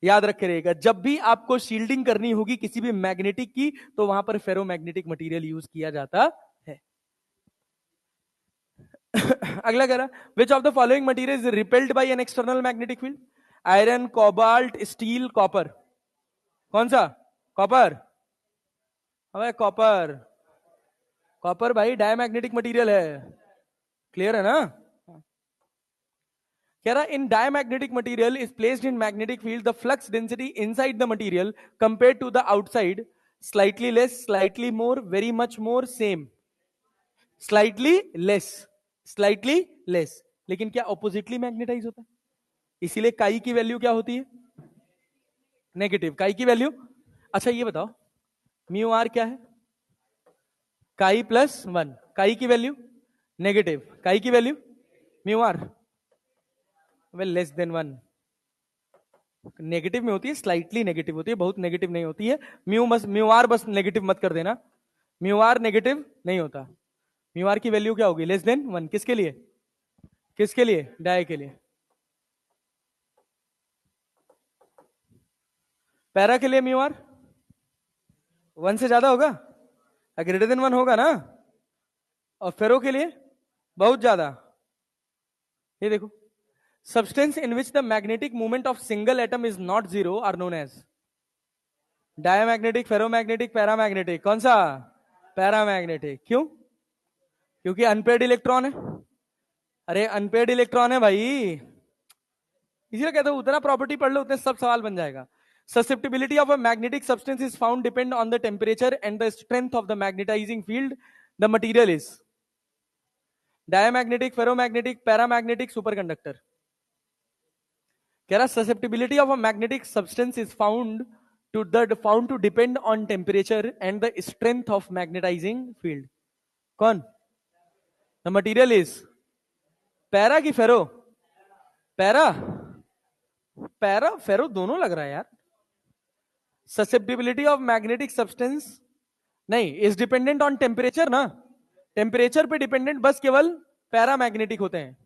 याद रखे रहिएगा। जब भी आपको शील्डिंग करनी होगी किसी भी मैग्नेटिक की, तो वहां पर फेरोमैग्नेटिक मटेरियल यूज किया जाता है। अगला कह रहा, which of the following material is repelled by an external magnetic field? Iron, cobalt, steel, copper. कौन सा? कॉपर। अबे कॉपर, कॉपर भाई डायमैग्नेटिक मटेरियल है। क्लियर है ना? कह रहा in diamagnetic material is placed in magnetic field, the flux density inside the material compared to the outside, slightly less, slightly more, very much more, same. Slightly less, slightly less. लेकिन क्या oppositely magnetise होता है? इसीलिए काई की value क्या होती है? नेगेटिव। काई की वैल्यू, अच्छा ये बताओ, म्यू आर क्या है? काई प्लस वन। काई की वैल्यू नेगेटिव, काई की value mu R well less than one. Negative में होती है, स्लाइटली नेगेटिव होती है, बहुत नेगेटिव नहीं होती है। म्यू आर बस नेगेटिव मत कर देना, म्यू आर नेगेटिव नहीं होता। म्यू आर की वैल्यू क्या होगी? Less than 1। किसके लिए? किसके लिए? डाई के लिए। पैरा के लिए म्यू आर 1 से ज्यादा होगा, ग्रेटर देन 1 होगा ना। और फेरो के लिए बहुत ज्यादा। ये देखो, substance in which the magnetic moment of single atom is not zero are known as diamagnetic, ferromagnetic, paramagnetic। कौन सा? पैरामैग्नेटिक। क्यों? क्योंकि अनपेड इलेक्ट्रॉन है। अरे अनपेड इलेक्ट्रॉन है भाई, इसीलिए कहते हो उतना प्रॉपर्टी पढ़ लो उतने सब सवाल बन जाएगा। Susceptibility of a magnetic substance is found depend on the temperature and the strength of the magnetizing field the material is diamagnetic, ferromagnetic, paramagnetic, superconductor। कह रहा susceptibility of a magnetic substance is found to depend on temperature and the strength of magnetizing field। कौन? the material is para की फेरो? Para, para फेरो दोनों लग रहा है यार। susceptibility of magnetic substance नहीं, इज डिपेंडेंट ऑन टेम्परेचर ना, temperature पे डिपेंडेंट बस केवल पैरामैग्नेटिक होते हैं।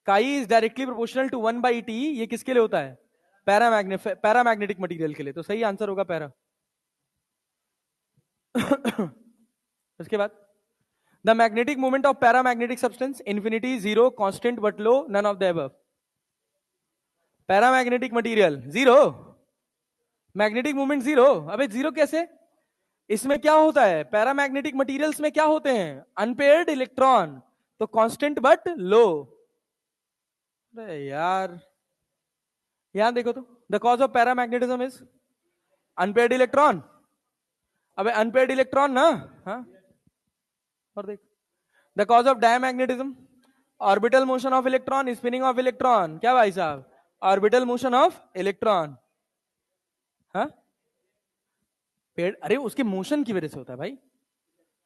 काई is directly proportional to 1/T, ये किसके लिए होता है? पैरामैग्नेटिक मटेरियल के लिए। तो सही आंसर होगा पैरा। उसके बाद the magnetic moment of paramagnetic substance infinity, zero, constant but low, none of the above. Paramagnetic material zero, magnetic moment zero. अबे जीरो कैसे? इसमें क्या होता है? पैरामैग्नेटिक मटेरियल्स में क्या होते हैं? अनपेयर्ड इलेक्ट्रॉन, तो कांस्टेंट बट लो। अरे यार, यहां देखो तो, the cause of paramagnetism is unpaired electron. अबे अनपेयर्ड इलेक्ट्रॉन ना, हाँ। और देख, the cause of diamagnetism orbital motion of electron, spinning of electron. क्या भाई साहब? Orbital motion of electron. हाँ, पेड़, अरे उसके मोशन की वजह से होता है भाई।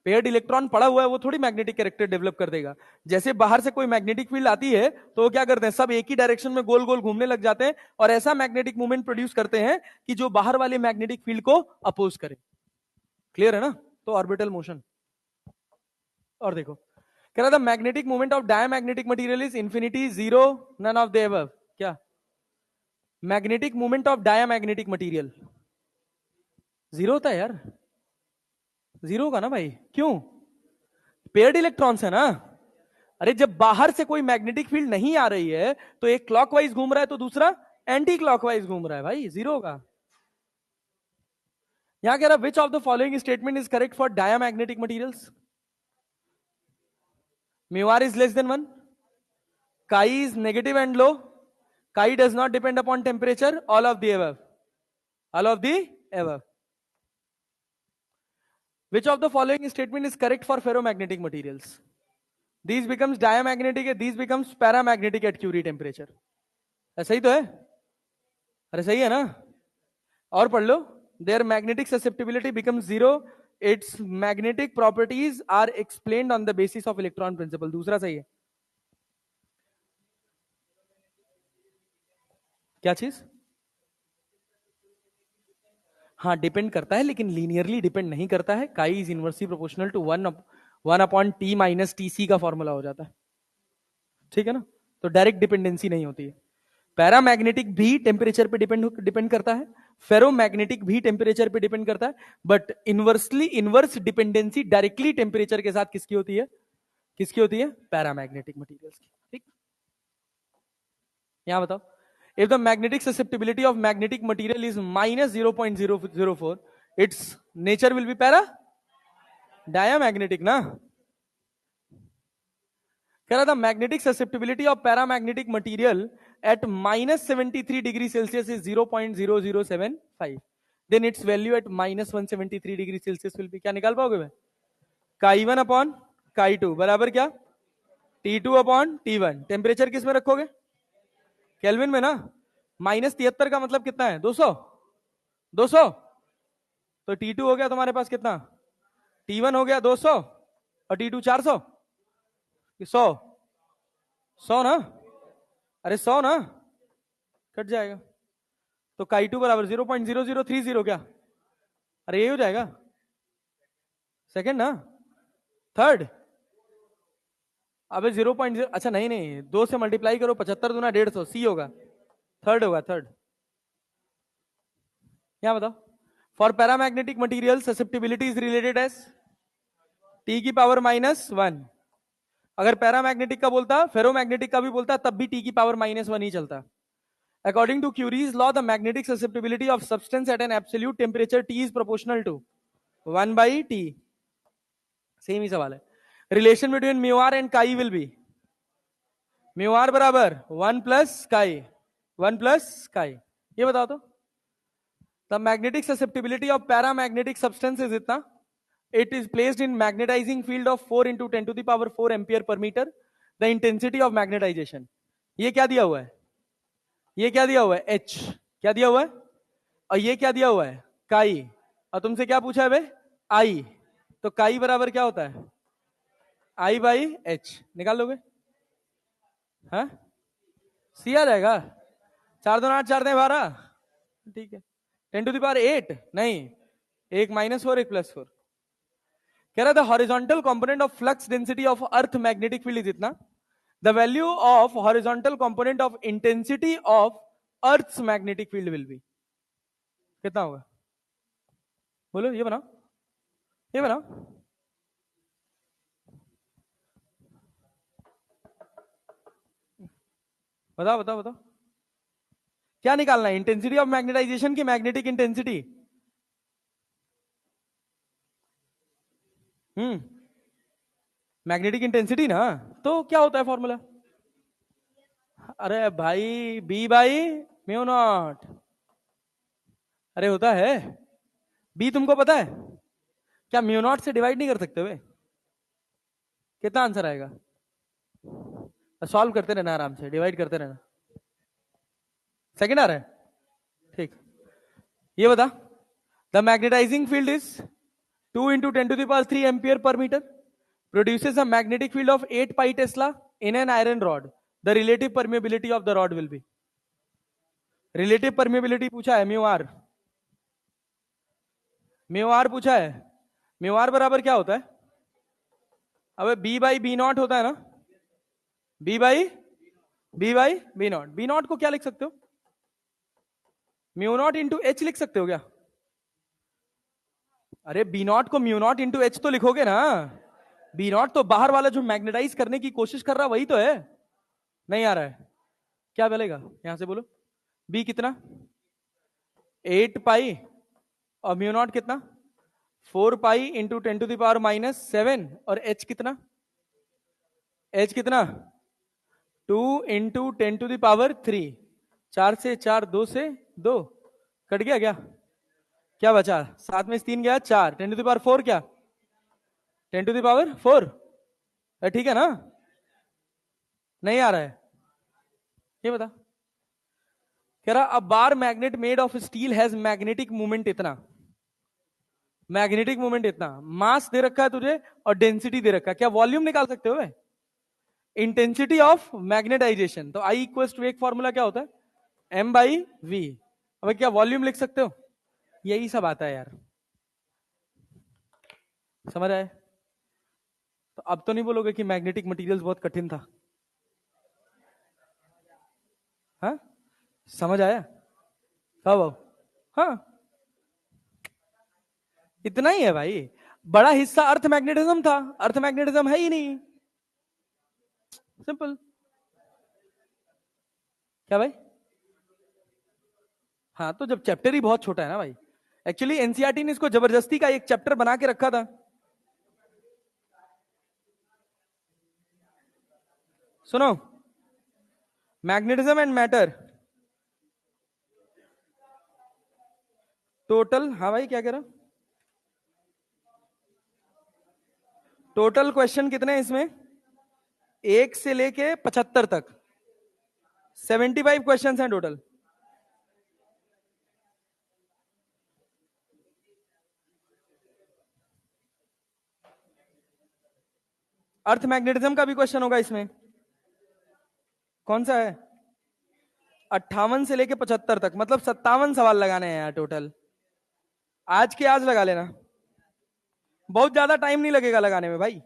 पेयर्ड इलेक्ट्रॉन पड़ा हुआ है, वो थोड़ी मैग्नेटिक कैरेक्टर डेवलप कर देगा। जैसे बाहर से कोई मैग्नेटिक फील्ड आती है तो वो क्या करते हैं, सब एक ही डायरेक्शन में गोल गोल घूमने लग जाते हैं और ऐसा मैग्नेटिक मूवमेंट प्रोड्यूस करते हैं कि जो बाहर वाले मैग्नेटिक फील्ड को अपोज करे। क्लियर है ना? तो ऑर्बिटल मोशन। और देखो, कह रहा था magnetic movement of diamagnetic material is infinity, zero, none of the above. क्या? Magnetic movement of diamagnetic material zero होता है यार, जीरो होगा ना भाई। क्यों? पेयर्ड इलेक्ट्रॉन्स है ना। अरे जब बाहर से कोई मैग्नेटिक फील्ड नहीं आ रही है तो एक क्लॉकवाइज घूम रहा है तो दूसरा एंटी क्लॉकवाइज घूम रहा है भाई, जीरो होगा। यहां कह रहा which of the following statement is correct for diamagnetic materials? Mu R is less than 1, chi is negative and low, chi does not depend upon temperature, all of the above, all of the above. Which of the following statement is correct for ferromagnetic materials? These becomes diamagnetic, these becomes paramagnetic at Curie temperature। ऐसा ही तो है? अरे सही है ना? और पढ़ लो, their magnetic susceptibility becomes zero, its magnetic properties are explained on the basis of electron principle। दूसरा सही है। क्या चीज? हाँ डिपेंड करता है, लेकिन लीनियरली डिपेंड नहीं करता है। Chi is inversely proportional to 1/T minus TC का फॉर्मूला हो जाता है। ठीक है ना? तो डायरेक्ट डिपेंडेंसी नहीं होती है। पैरामैग्नेटिक भी टेम्परेचर पे डिपेंड करता है, फेरोमैग्नेटिक भी टेम्परेचर पे डिपेंड करता है, but inverse dependency directly temperature के साथ किसकी होती है? किसकी होती है? पैरामैग्नेटिक मटेरियल्स की। ठीक, यहां बताओ, if the magnetic susceptibility of magnetic material is minus 0.004, its nature will be diamagnetic ना। कह रहा था magnetic susceptibility of paramagnetic material at -73 degree Celsius is 0.0075, then its value at -173 degree Celsius will be, क्या निकाल पाओगे भाई? काई 1 upon काई 2 बराबर क्या? T2 upon T1। टेम्परेचर किस में रखोगे? केल्विन में ना। -73 का मतलब कितना है? 200। 200 तो T2 हो गया तुम्हारे पास कितना? T1 हो गया 200 और T2 400, 100 100 ना। अरे 100 ना, कट जाएगा। तो काई टू बराबर 0.0030 क्या? अरे ये हो जाएगा सेकंड ना, थर्ड। अबे 0.0, अच्छा नहीं नहीं, 2 से मल्टीप्लाई करो, 75 दूना 150, सी होगा, थर्ड होगा, थर्ड। क्या बताओ? For paramagnetic material susceptibility is related as T की पावर -1। अगर पैरामैग्नेटिक का बोलता, फेरोमैग्नेटिक का भी बोलता, तब भी टी की पावर -1 ही चलता। According to Curie's law, the magnetic susceptibility of substance at an absolute temperature T is proportional to 1 by T. Same ही सवाल है। Relation between mu R and chi will be mu R बराबर 1 plus chi, 1 plus chi. ये बताओ तो, the magnetic susceptibility of paramagnetic substance is इतना, it is placed in magnetising field of 4 into 10 to the power 4 ampere per metre. The intensity of magnetisation, ये क्या दिया हुआ है? ये क्या दिया हुआ है? एच। क्या दिया हुआ है? और ये क्या दिया हुआ है? काई। और तुमसे क्या पूछा है बे? आई। तो काई बराबर क्या होता है? आई बाई एच। निकाल लोगे? हाँ, सी आ जाएगा। 4 2 8 4 12, ठीक है। 10⁸ नहीं, एक -4 एक +4। कह रहा था horizontal component of flux density of earth magnetic field is इतना, the value of horizontal component of intensity of earth magnetic field will be कितना होगा? बोलो, ये बनाओ, ये बनाओ। बताओ बताओ बताओ, क्या निकालना है? इंटेंसिटी ऑफ मैग्नेटाइजेशन की मैग्नेटिक इंटेंसिटी? मैग्नेटिक इंटेंसिटी ना, तो क्या होता है फॉर्मूला? अरे भाई, बी बाई म्यू नॉट। अरे होता है, बी तुमको पता है क्या? म्यू नॉट से डिवाइड नहीं कर सकते हुए? कितना आंसर आएगा? सॉल्व करते रहना, आराम से डिवाइड करते रहना। सेकंड आ रहा है, ठीक। ये बता, the magnetizing field is 2 into 10⁻³ ampere per metre, produces a magnetic field of 8 pi Tesla in an iron rod. The relative permeability of the rod will be, relative permeability पूछा है, mu R. Mu R पूछा है, mu R बराबर क्या होता है? अबे B by B not होता है ना, बी नॉट। बी नॉट को क्या लिख सकते हो? म्यू नॉट इंटू एच लिख सकते हो क्या? अरे बी नॉट को म्यू नॉट इंटू एच तो लिखोगे ना। बी नॉट तो बाहर वाला जो मैग्नेटाइज करने की कोशिश कर रहा वही तो है। नहीं आ रहा है, क्या बोलेगा? यहां से बोलो, बी कितना? 8 पाई, और म्यू नॉट कितना? 4 पाई इंटू 10⁻⁻7। और एच कितना? एच कितना? 2 इंटू 10⁻3। 4 से 4, 2 से 2, कट गया क्या? क्या बचा? 7 में से 3 गया, 4। 10⁻4 क्या? 10⁻4। ठीक है ना? नहीं आ रहा है, ये बता। कह रहा a bar magnet made of steel has magnetic movement इतना, मैग्नेटिक मूवमेंट इतना, मास दे रखा है तुझे और डेंसिटी दे रखा है। क्या वॉल्यूम निकाल सकते हो? Intensity of magnetization. तो आई इक्वल टू एक फॉर्मूला क्या होता है? M by V. अब क्या वॉल्यूम लिख सकते हो? यही सब आता है यार, समझ आए? तो अब तो नहीं बोलोगे कि मैग्नेटिक मटेरियल्स बहुत कठिन था? हाँ, समझ आया? कब? हाँ, इतना ही है भाई। बड़ा हिस्सा अर्थ मैग्नेटिज्म था, अर्थ मैग्नेटिज्म है ही नहीं, सिंपल। क्या भाई? हाँ, तो जब चैप्टर ही बहुत छोटा है ना भाई। एक्चुअली एनसीईआरटी ने इसको जबरदस्ती का एक चैप्टर बना के रखा था। सुनो, मैग्नेटिज्म एंड मैटर टोटल। हाँ भाई, क्या कह रहा? टोटल क्वेश्चन कितने हैं इसमें? 1 से लेके 75 तक, 75 क्वेश्चन हैं टोटल। अर्थ मैग्नेटिज्म का भी क्वेश्चन होगा इसमें। कौन सा है? 58 से लेके 75 तक, मतलब 57 सवाल लगाने हैं यार टोटल। आज के आज लगा लेना, बहुत ज्यादा टाइम नहीं लगेगा लगाने में भाई।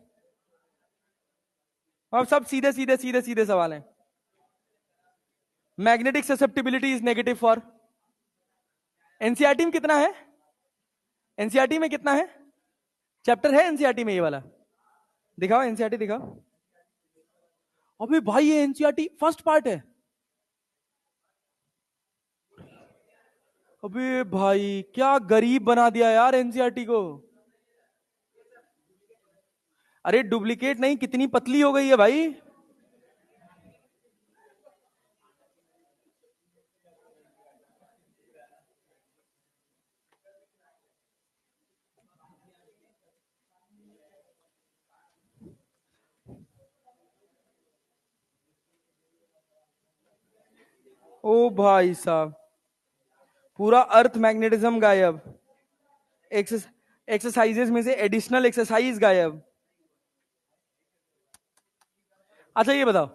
अब सब सीधे सीधे सीधे सीधे सवाल हैं। Magnetic susceptibility is negative for, NCERT में कितना है? एनसीईआरटी में कितना है? चैप्टर है एनसीईआरटी में ये वाला? दिखाओ एनसीईआरटी दिखाओ। अबे भाई ये एनसीईआरटी फर्स्ट पार्ट है। अबे भाई क्या गरीब बना दिया यार एनसीईआरटी को। अरे डुप्लीकेट नहीं, कितनी पतली हो गई है भाई। ओ भाई साहब, पूरा अर्थ मैग्नेटिज्म गायब। एक्सरसाइजेस में से एडिशनल एक्सरसाइज गायब। अच्छा ये बताओ,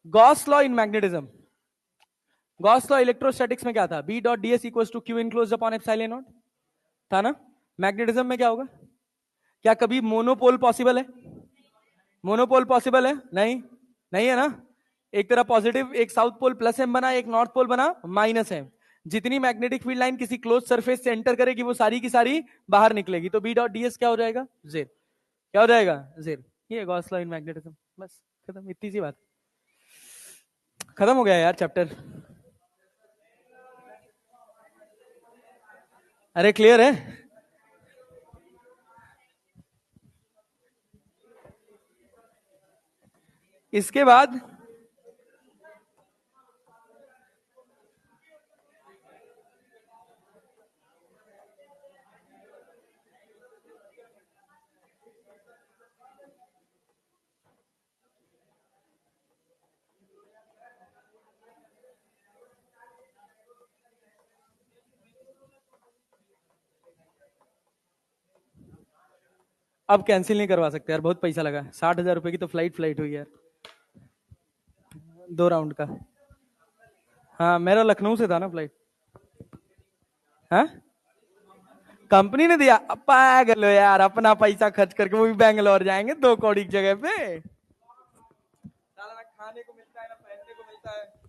Gauss law in magnetism, Gauss law electrostatics में क्या था? B dot D S equal to Q enclose upon epsilon naught, था ना? मैग्नेटिज्म में क्या होगा? क्या कभी मोनोपोल पॉसिबल है? मोनोपोल पॉसिबल है? नहीं, नहीं है ना। एक तरह पॉजिटिव, एक साउथ पोल प्लस एम बना, एक नॉर्थ पोल बना माइनस एम। जितनी मैग्नेटिक फील्ड लाइन किसी क्लोज सरफेस से एंटर करेगी वो सारी की सारी बाहर निकलेगी, तो बी डॉट डी एस क्या हो जाएगा? जेड। क्या हो जाएगा? जेड। ये गॉस लॉ इन मैग्नेटिज्म, बस खत्म, इतनी सी बात। खत्म हो गया यार चैप्टर। अरे क्लियर है। इसके बाद अब कैंसिल नहीं करवा सकते यार, बहुत पैसा लगा, 60,000 रुपए की तो फ्लाइट फ्लाइट हुई यार, 2 राउंड का। हाँ मेरा लखनऊ से था ना फ्लाइट। हाँ कंपनी ने दिया? पागल हो यार, अपना पैसा खर्च करके वो भी बैंगलोर जाएंगे 2 कौड़ी की जगह पे। साला ना खाने को मिलता है ना पहनने को मिलता है।